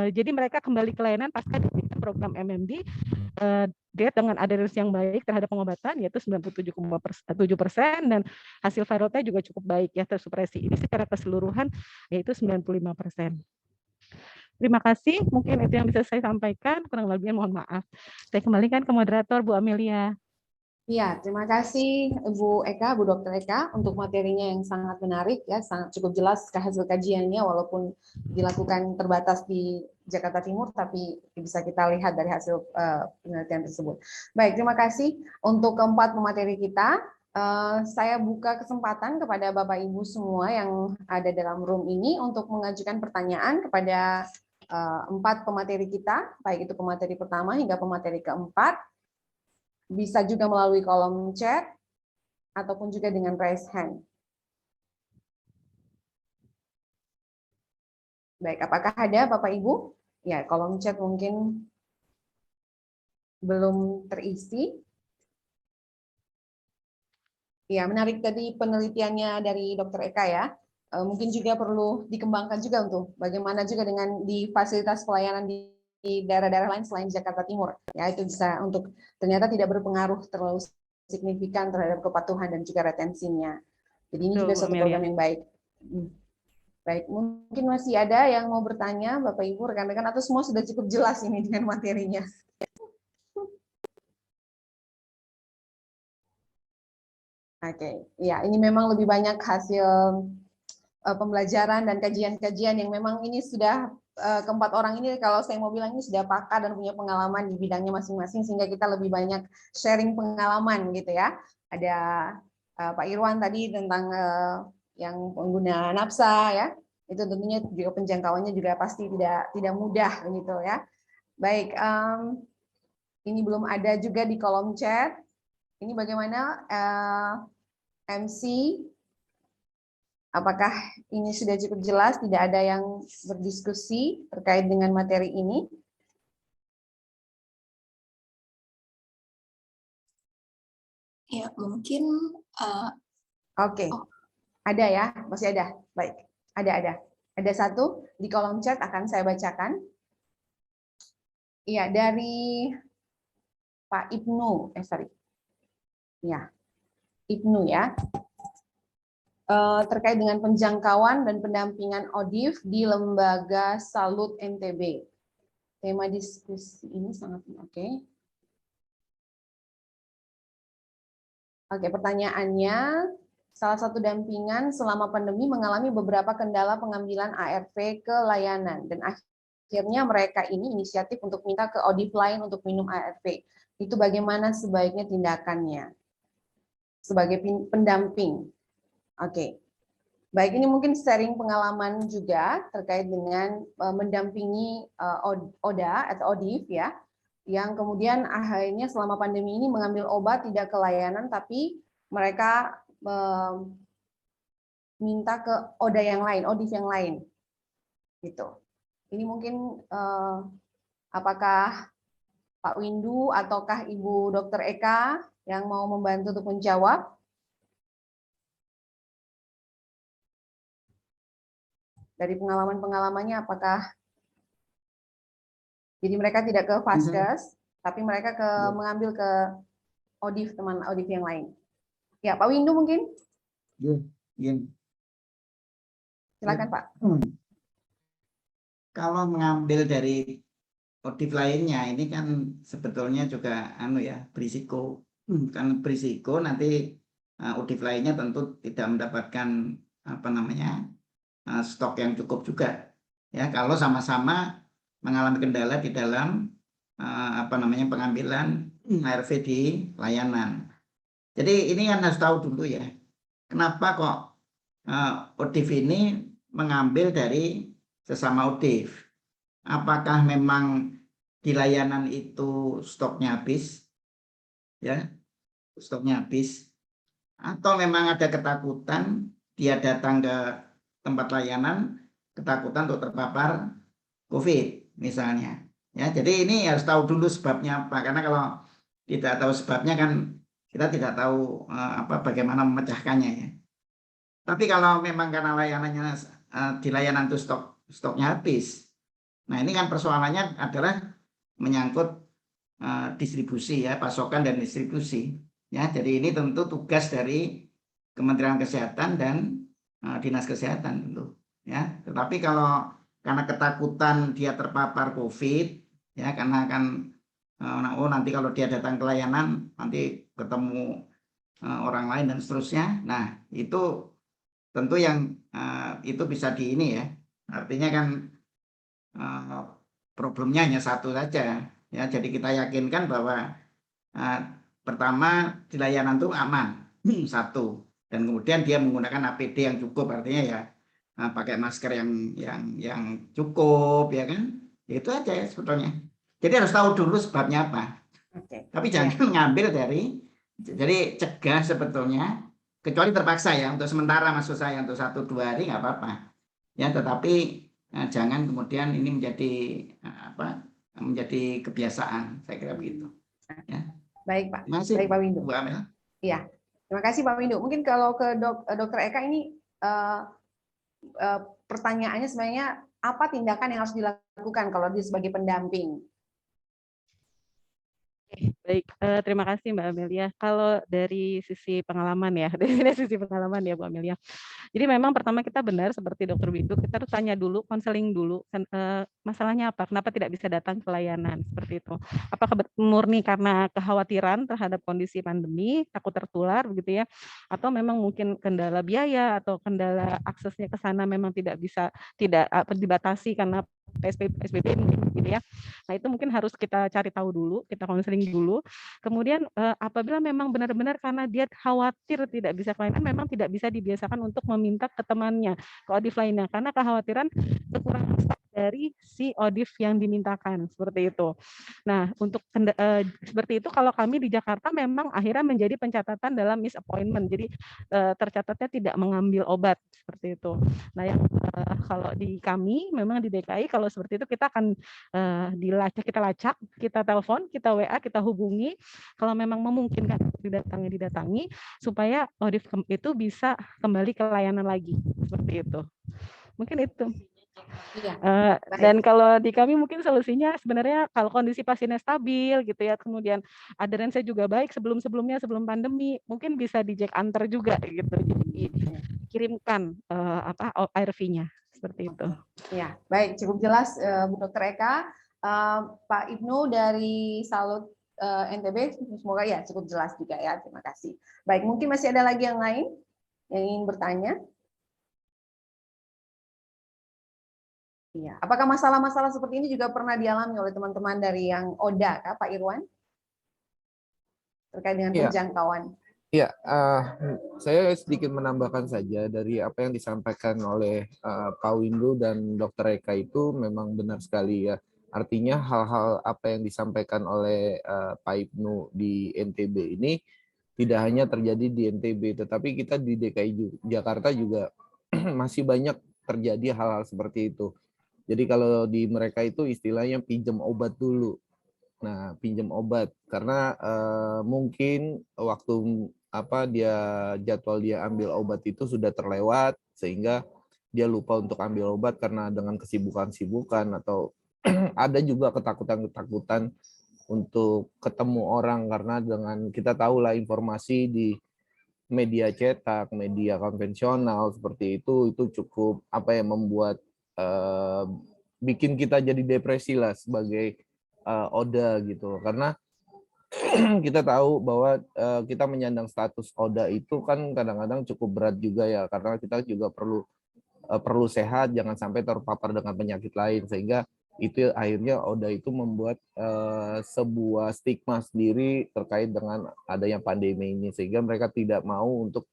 jadi mereka kembali ke layanan pasca diberikan program MMD dengan adherence yang baik terhadap pengobatan, yaitu 97,7%, dan hasil viral load-nya juga cukup baik ya, tersupresi. Ini secara keseluruhan yaitu 95%. Terima kasih, mungkin itu yang bisa saya sampaikan, kurang lebihnya mohon maaf. Saya kembalikan ke moderator Bu Amelia. Ya, terima kasih Bu Eka, Bu Dr. Eka untuk materinya yang sangat menarik ya, sangat cukup jelas hasil kajiannya walaupun dilakukan terbatas di Jakarta Timur, tapi bisa kita lihat dari hasil penelitian tersebut. Baik, terima kasih untuk keempat pemateri kita. Saya buka kesempatan kepada Bapak Ibu semua yang ada dalam room ini untuk mengajukan pertanyaan kepada empat pemateri kita, baik itu pemateri pertama hingga pemateri keempat. Bisa juga melalui kolom chat ataupun juga dengan raise hand. Baik, apakah ada Bapak Ibu? Ya, kolom chat mungkin belum terisi. Ya, menarik tadi penelitiannya dari Dr. Eka ya. Mungkin juga perlu dikembangkan juga untuk bagaimana juga dengan di fasilitas pelayanan di daerah-daerah lain selain Jakarta Timur. Ya, itu bisa untuk ternyata tidak berpengaruh terlalu signifikan terhadap kepatuhan dan juga retensinya. Jadi ini juga suatu program yang baik. Baik, mungkin masih ada yang mau bertanya, Bapak Ibu, rekan-rekan, atau semua sudah cukup jelas ini dengan materinya? Oke, ya ini memang lebih banyak hasil pembelajaran dan kajian-kajian yang memang ini sudah keempat orang ini, kalau saya mau bilang ini sudah pakar dan punya pengalaman di bidangnya masing-masing, sehingga kita lebih banyak sharing pengalaman gitu ya. Ada Pak Irwan tadi tentang yang pengguna nafsa ya, itu tentunya juga penjangkauannya juga pasti tidak mudah gitu ya. Baik, ini belum ada juga di kolom chat. Ini bagaimana MC? Apakah ini sudah cukup jelas? Tidak ada yang berdiskusi terkait dengan materi ini? Ya, mungkin. Oke, ada ya, masih ada. Baik, ada. Ada satu di kolom chat akan saya bacakan. Iya, dari Pak Ibnu, ya, Ibnu ya. Terkait dengan penjangkauan dan pendampingan ODIF di Lembaga Salut NTB. Tema diskusi ini sangat oke. Oke, pertanyaannya, salah satu dampingan selama pandemi mengalami beberapa kendala pengambilan ARV ke layanan dan akhirnya mereka ini inisiatif untuk minta ke ODIF lain untuk minum ARV. Itu bagaimana sebaiknya tindakannya sebagai pendamping? Oke, baik, ini mungkin sharing pengalaman juga terkait dengan mendampingi ODA atau ODIF ya, yang kemudian akhirnya selama pandemi ini mengambil obat tidak ke layanan, tapi mereka minta ke ODA yang lain, ODIF yang lain, gitu. Ini mungkin apakah Pak Windu ataukah Ibu Dr. Eka yang mau membantu untuk menjawab? Dari pengalaman-pengalamannya, apakah jadi mereka tidak ke Vaskes, tapi mereka mengambil ke ODIF, teman ODIF yang lain. Ya, Pak Windu mungkin? Iya. Silakan Pak. Kalau mengambil dari ODIF lainnya, ini kan sebetulnya juga berisiko. Kan berisiko nanti ODIF lainnya tentu tidak mendapatkan stok yang cukup juga. Ya, kalau sama-sama mengalami kendala di dalam pengambilan ARV di layanan. Jadi ini kan harus tahu dulu ya, kenapa kok ODIF ini mengambil dari sesama ODIF. Apakah memang di layanan itu stoknya habis, ya, stoknya habis, atau memang ada ketakutan dia datang ke tempat layanan ketakutan untuk terpapar COVID misalnya. Ya, jadi ini harus tahu dulu sebabnya apa, karena kalau tidak tahu sebabnya kan kita tidak tahu bagaimana memecahkannya ya. Tapi kalau memang karena layanannya di layanan itu stoknya habis, nah ini kan persoalannya adalah menyangkut distribusi ya, pasokan dan distribusi ya. Jadi ini tentu tugas dari Kementerian Kesehatan dan Dinas Kesehatan tentu ya. Tetapi kalau karena ketakutan dia terpapar COVID ya, karena kan nanti kalau dia datang ke layanan nanti ketemu orang lain dan seterusnya. Nah, itu tentu yang itu bisa di ini ya. Artinya kan problemnya hanya satu saja ya. Jadi kita yakinkan bahwa pertama di layanan itu aman satu, dan kemudian dia menggunakan APD yang cukup, artinya ya pakai masker yang cukup ya kan. Itu aja ya sebetulnya. Jadi harus tahu dulu sebabnya apa. Tapi jangan mengambil dari, jadi cegah sebetulnya, kecuali terpaksa ya, untuk sementara maksud saya, untuk 1-2 hari nggak apa-apa ya, tetapi jangan kemudian ini menjadi kebiasaan, saya kira begitu ya. Baik Pak. Masih, baik Pak Windu. Bu Amel. Iya, terima kasih Pak Windu. Mungkin kalau ke Dr. Eka ini pertanyaannya sebenarnya apa tindakan yang harus dilakukan kalau dia sebagai pendamping? Baik, terima kasih Mbak Amelia. Kalau dari sisi pengalaman ya, dari sisi pengalaman ya Bu Amelia. Jadi memang pertama kita benar seperti Dokter Windu, kita harus tanya dulu, konseling dulu, masalahnya apa, kenapa tidak bisa datang ke layanan, seperti itu. Apakah murni karena kekhawatiran terhadap kondisi pandemi, takut tertular begitu ya, atau memang mungkin kendala biaya atau kendala aksesnya ke sana memang tidak dibatasi karena PSBB mungkin gitu ya. Nah, itu mungkin harus kita cari tahu dulu, kita konseling dulu. Kemudian apabila memang benar-benar karena dia khawatir tidak bisa ke layanan, memang tidak bisa dibiasakan untuk meminta ke temannya, ke ODIF lainnya, karena kekhawatiran kekurangan stok dari si ODIF yang dimintakan, seperti itu. Nah, untuk seperti itu kalau kami di Jakarta memang akhirnya menjadi pencatatan dalam miss appointment, jadi tercatatnya tidak mengambil obat, seperti itu. Nah, yang kalau di kami memang di DKI kalau seperti itu kita akan kita lacak, kita telepon, kita WA, kita hubungi, kalau memang memungkinkan didatangi supaya ODIF itu bisa kembali ke layanan lagi, seperti itu. Mungkin itu. Dan kalau di kami mungkin solusinya sebenarnya kalau kondisi pasiennya stabil gitu ya, kemudian adherensnya juga baik sebelum pandemi, mungkin bisa di-jack antar juga gitu, jadi kirimkan ARV-nya seperti itu. Ya, baik, cukup jelas Bu Dr. Eka. Pak Ibnu dari Salut NTB, semoga ya cukup jelas juga ya, terima kasih. Baik, mungkin masih ada lagi yang lain yang ingin bertanya? Iya. Apakah masalah-masalah seperti ini juga pernah dialami oleh teman-teman dari yang ODA, Kak, Pak Irwan? Terkait dengan penjangkauan. Iya, saya sedikit menambahkan saja dari apa yang disampaikan oleh Pak Windu dan Dr. Eka itu memang benar sekali ya. Artinya hal-hal apa yang disampaikan oleh Pak Ibnu di NTB ini Tidak hanya terjadi di NTB, tetapi kita di DKI Jakarta juga masih banyak terjadi hal-hal seperti itu. Jadi kalau di mereka itu istilahnya pinjam obat dulu. Nah, pinjam obat karena mungkin waktu jadwal dia ambil obat itu sudah terlewat sehingga dia lupa untuk ambil obat karena dengan kesibukan-sibukan atau ada juga ketakutan-ketakutan untuk ketemu orang karena dengan kita tahu lah informasi di media cetak, media konvensional seperti itu cukup membuat bikin kita jadi depresi lah sebagai Oda gitu karena kita tahu bahwa kita menyandang status Oda itu kan kadang-kadang cukup berat juga ya karena kita juga perlu sehat jangan sampai terpapar dengan penyakit lain sehingga itu akhirnya Oda itu membuat sebuah stigma sendiri terkait dengan adanya pandemi ini sehingga mereka tidak mau untuk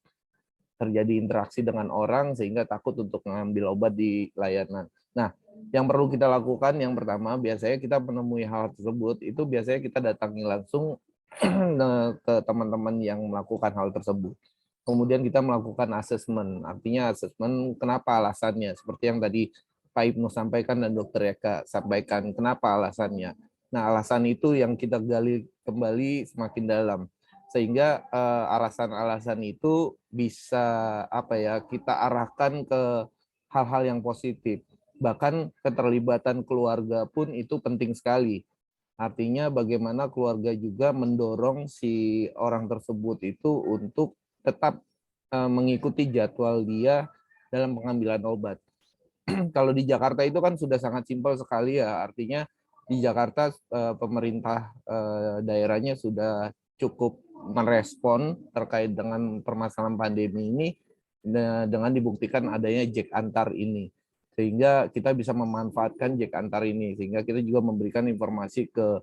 terjadi interaksi dengan orang sehingga takut untuk mengambil obat di layanan. Nah, yang perlu kita lakukan yang pertama biasanya kita menemui hal tersebut itu biasanya kita datangi langsung ke teman-teman yang melakukan hal tersebut. Kemudian kita melakukan asesmen, artinya asesmen kenapa alasannya seperti yang tadi Pak Ibnu sampaikan dan Dr. Eka sampaikan kenapa alasannya. Nah, alasan itu yang kita gali kembali semakin dalam sehingga alasan-alasan itu bisa kita arahkan ke hal-hal yang positif. Bahkan keterlibatan keluarga pun itu penting sekali. Artinya bagaimana keluarga juga mendorong si orang tersebut itu untuk tetap mengikuti jadwal dia dalam pengambilan obat. Kalau di Jakarta itu kan sudah sangat simpel sekali ya, artinya di Jakarta pemerintah daerahnya sudah cukup merespon terkait dengan permasalahan pandemi ini dengan dibuktikan adanya Jack Antar ini. Sehingga kita bisa memanfaatkan Jack Antar ini, sehingga kita juga memberikan informasi ke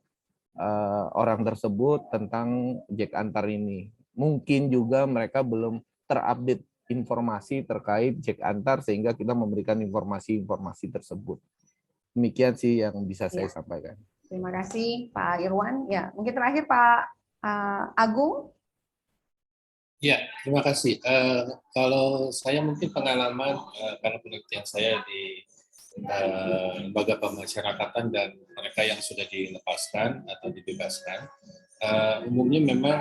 orang tersebut tentang Jack Antar ini. Mungkin juga mereka belum terupdate informasi terkait Jack Antar sehingga kita memberikan informasi-informasi tersebut. Demikian sih yang bisa saya sampaikan. Terima kasih Pak Irwan. Ya, mungkin terakhir Pak Agung. Ya, terima kasih. Kalau saya mungkin pengalaman karena penelitian saya di lembaga pemasyarakatan dan mereka yang sudah dilepaskan atau dibebaskan, umumnya memang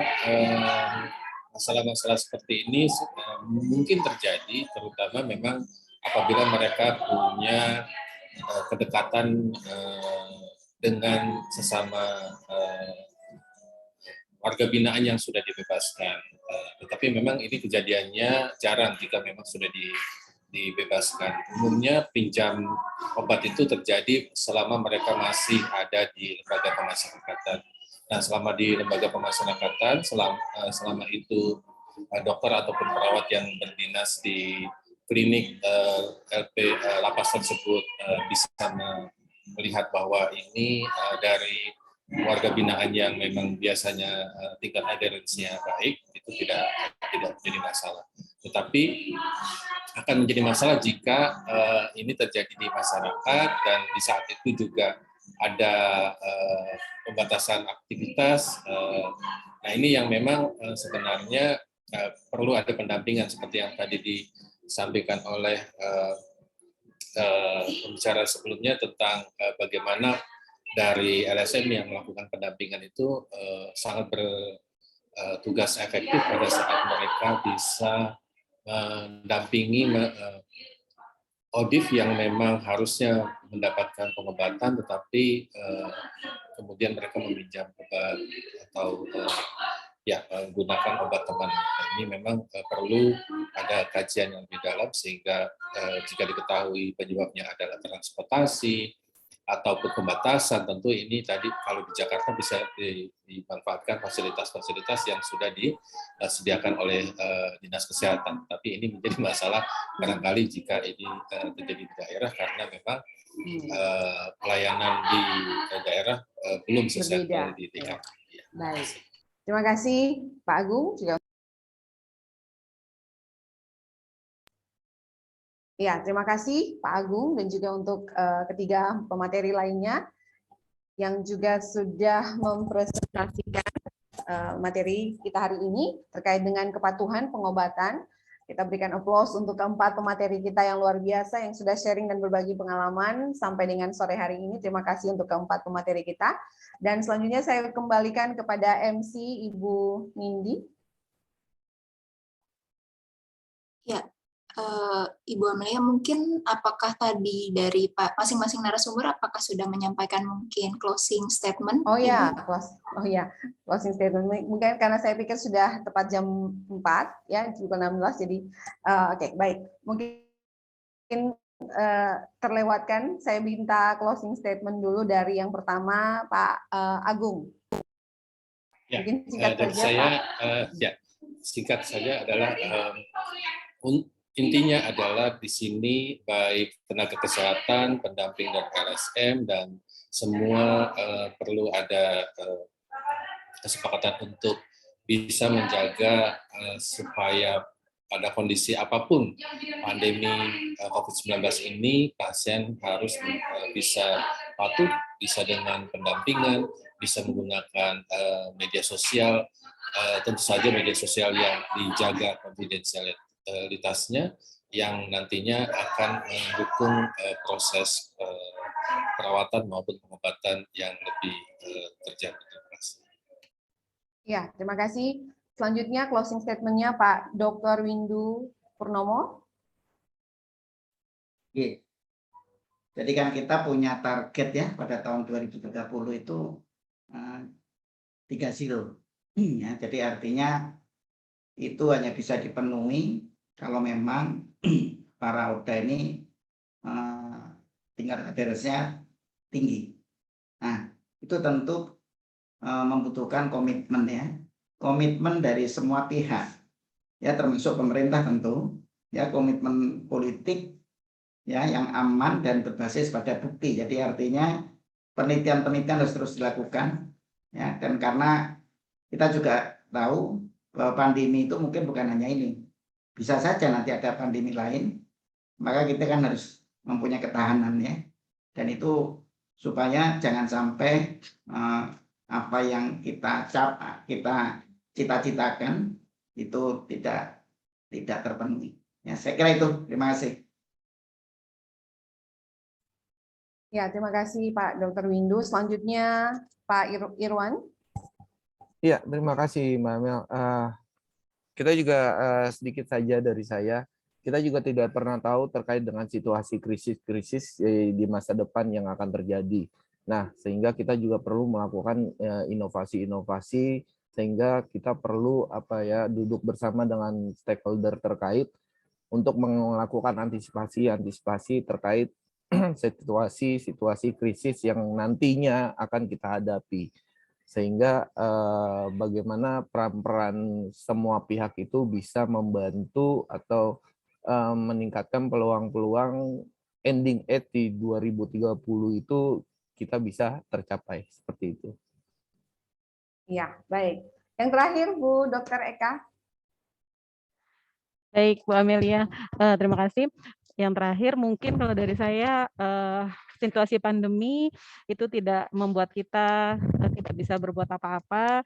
masalah-masalah seperti ini mungkin terjadi, terutama memang apabila mereka punya kedekatan dengan sesama warga binaan yang sudah dibebaskan. Tetapi memang ini kejadiannya jarang jika memang sudah dibebaskan. Umumnya pinjam obat itu terjadi selama mereka masih ada di lembaga pemasyarakatan. Nah, selama di lembaga pemasyarakatan, selama itu dokter ataupun perawat yang berdinas di klinik LP lapas tersebut bisa melihat bahwa ini dari warga binaan yang memang biasanya tingkat adherensinya baik, itu tidak menjadi masalah. Tetapi akan menjadi masalah jika ini terjadi di masyarakat dan di saat itu juga ada pembatasan aktivitas. Nah, ini yang memang sebenarnya perlu ada pendampingan seperti yang tadi disampaikan oleh pembicara sebelumnya tentang bagaimana dari LSM yang melakukan pendampingan itu sangat bertugas efektif pada saat mereka bisa mendampingi ODIF yang memang harusnya mendapatkan pengobatan, tetapi kemudian mereka meminjam obat atau menggunakan obat teman. Nah, ini memang perlu ada kajian yang lebih dalam sehingga jika diketahui penyebabnya adalah transportasi ataupun pembatasan, tentu ini tadi kalau di Jakarta bisa dimanfaatkan fasilitas-fasilitas yang sudah disediakan oleh Dinas Kesehatan. Tapi ini menjadi masalah barangkali jika ini terjadi di daerah karena memang pelayanan di daerah belum sesuai di DKI. Ya. Baik, terima kasih Pak Agung juga. Ya, terima kasih Pak Agung dan juga untuk ketiga pemateri lainnya yang juga sudah mempresentasikan materi kita hari ini terkait dengan kepatuhan pengobatan. Kita berikan applause untuk keempat pemateri kita yang luar biasa yang sudah sharing dan berbagi pengalaman sampai dengan sore hari ini. Terima kasih untuk keempat pemateri kita. Dan selanjutnya saya kembalikan kepada MC Ibu Nindi. Ya, Ibu Amelia, mungkin apakah tadi dari masing-masing narasumber apakah sudah menyampaikan mungkin closing statement? Oh ya, closing statement. Mungkin karena saya pikir sudah tepat jam 4 ya, pukul 16. Jadi oke, baik. Mungkin terlewatkan, saya minta closing statement dulu dari yang pertama Pak Agung. Ya, Mungkin singkat dari saja, saya Pak. ya singkat saja adalah intinya adalah di sini baik tenaga kesehatan, pendamping dan LSM dan semua perlu ada kesepakatan untuk bisa menjaga supaya pada kondisi apapun pandemi COVID-19 ini pasien harus bisa patuh, bisa dengan pendampingan, bisa menggunakan media sosial, tentu saja media sosial yang dijaga konfidensialitasnya yang nantinya akan mendukung proses perawatan maupun pengobatan yang lebih terjaga. Ya, terima kasih. Selanjutnya closing statement-nya Pak Dr. Windu Purnomo. Oke. Jadi kan kita punya target ya pada tahun 2030 itu 3 ya, jadi artinya itu hanya bisa dipenuhi kalau memang para ODA ini tingkat adherensnya tinggi. Nah, itu tentu membutuhkan komitmen ya, komitmen dari semua pihak ya, termasuk pemerintah tentu ya, komitmen politik ya yang aman dan berbasis pada bukti. Jadi artinya penelitian-penelitian harus terus dilakukan ya, dan karena kita juga tahu bahwa pandemi itu mungkin bukan hanya ini, bisa saja nanti ada pandemi lain, maka kita kan harus mempunyai ketahanan ya, dan itu supaya jangan sampai apa yang kita cita-citakan itu tidak terpenuhi. Ya, saya kira itu. Terima kasih. Ya, terima kasih Pak Dr. Windu. Selanjutnya Pak Irwan. Iya, terima kasih Mbak Mel. Kita juga sedikit saja dari saya. Kita juga tidak pernah tahu terkait dengan situasi krisis-krisis di masa depan yang akan terjadi. Nah, sehingga kita juga perlu melakukan inovasi-inovasi, sehingga kita perlu duduk bersama dengan stakeholder terkait untuk melakukan antisipasi terkait situasi krisis yang nantinya akan kita hadapi. Sehingga bagaimana peran semua pihak itu bisa membantu atau meningkatkan peluang-peluang ending age di 2030 itu kita bisa tercapai seperti itu. Ya, baik. Yang terakhir Bu Dr. Eka. Baik Bu Amelia, terima kasih. Yang terakhir mungkin kalau dari saya, situasi pandemi itu tidak membuat kita tidak bisa berbuat apa-apa,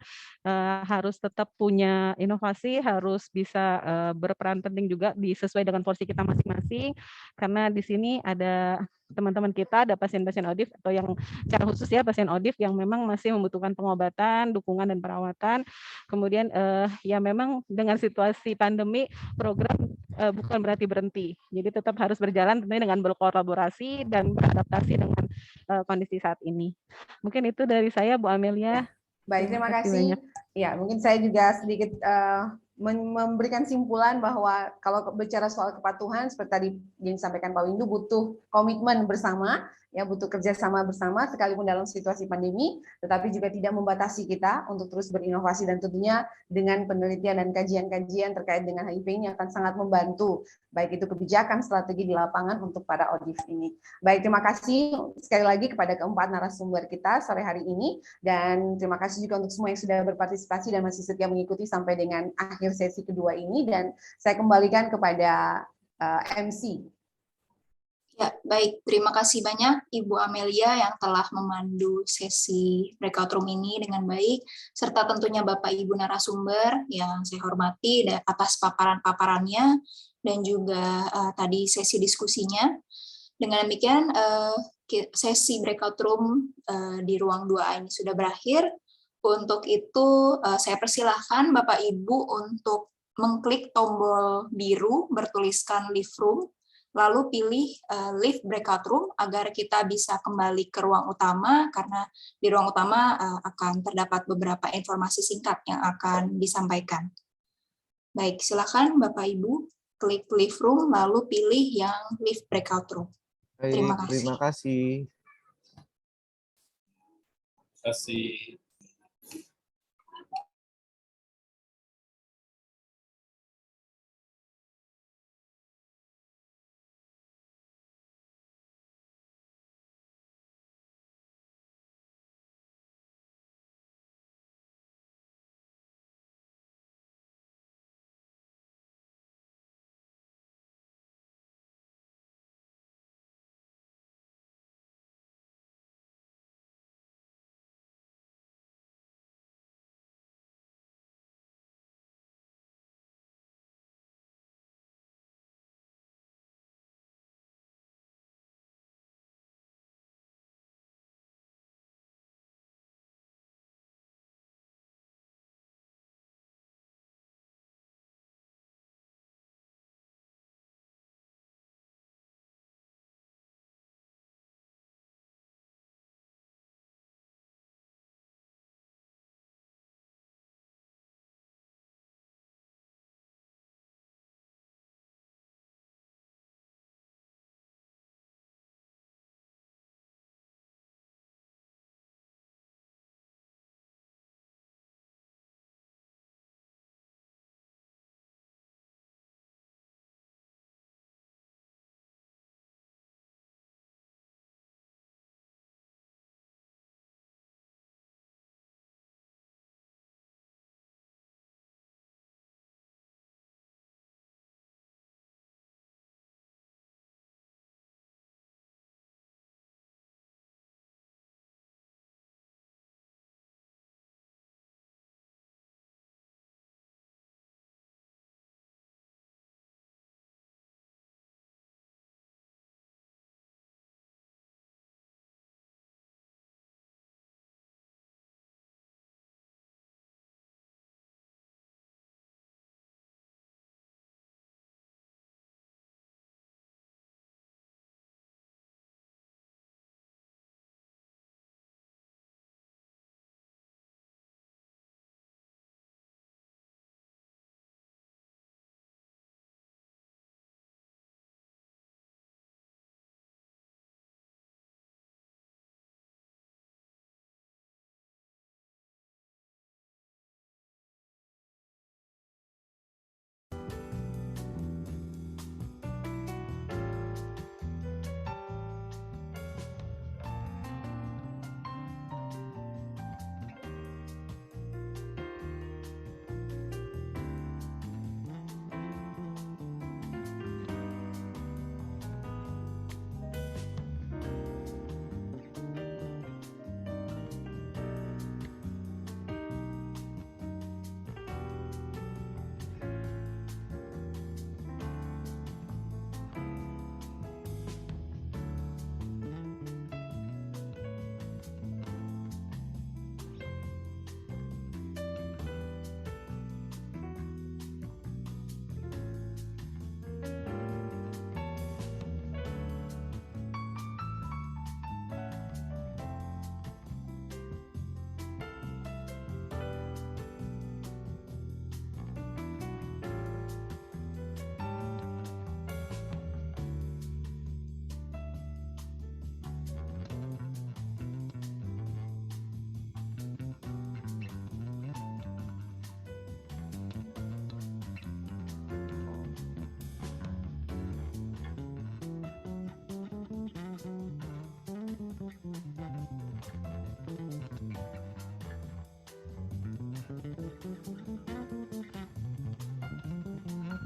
harus tetap punya inovasi, harus bisa berperan penting juga sesuai dengan porsi kita masing-masing, karena di sini ada teman-teman kita, ada pasien-pasien ODIF atau yang secara khusus ya pasien ODIF yang memang masih membutuhkan pengobatan, dukungan dan perawatan. Kemudian ya memang dengan situasi pandemi program bukan berarti berhenti. Jadi tetap harus berjalan tentunya dengan berkolaborasi dan beradaptasi dengan kondisi saat ini. Mungkin itu dari saya Bu Amelia. Baik, terima kasih. Ya, mungkin saya juga sedikit memberikan simpulan bahwa kalau bicara soal kepatuhan seperti tadi yang disampaikan Pak Windu, butuh komitmen bersama, ya butuh kerjasama bersama sekalipun dalam situasi pandemi, tetapi juga tidak membatasi kita untuk terus berinovasi, dan tentunya dengan penelitian dan kajian-kajian terkait dengan HIV ini akan sangat membantu baik itu kebijakan strategi di lapangan untuk para ODIF ini. Baik, terima kasih sekali lagi kepada keempat narasumber kita sore hari ini, dan terima kasih juga untuk semua yang sudah berpartisipasi dan masih setia mengikuti sampai dengan akhir sesi kedua ini, dan saya kembalikan kepada MC. Ya, baik. Terima kasih banyak Ibu Amelia yang telah memandu sesi breakout room ini dengan baik, serta tentunya Bapak Ibu narasumber yang saya hormati atas paparan-paparannya dan juga tadi sesi diskusinya. Dengan demikian, sesi breakout room di ruang 2A ini sudah berakhir. Untuk itu, saya persilahkan Bapak Ibu untuk mengklik tombol biru bertuliskan Leave Room, lalu pilih Leave Breakout Room agar kita bisa kembali ke ruang utama, karena di ruang utama akan terdapat beberapa informasi singkat yang akan disampaikan. Baik, silakan Bapak Ibu klik Leave Room, lalu pilih yang Leave Breakout Room. Baik, Terima kasih. terima kasih. Terima kasih.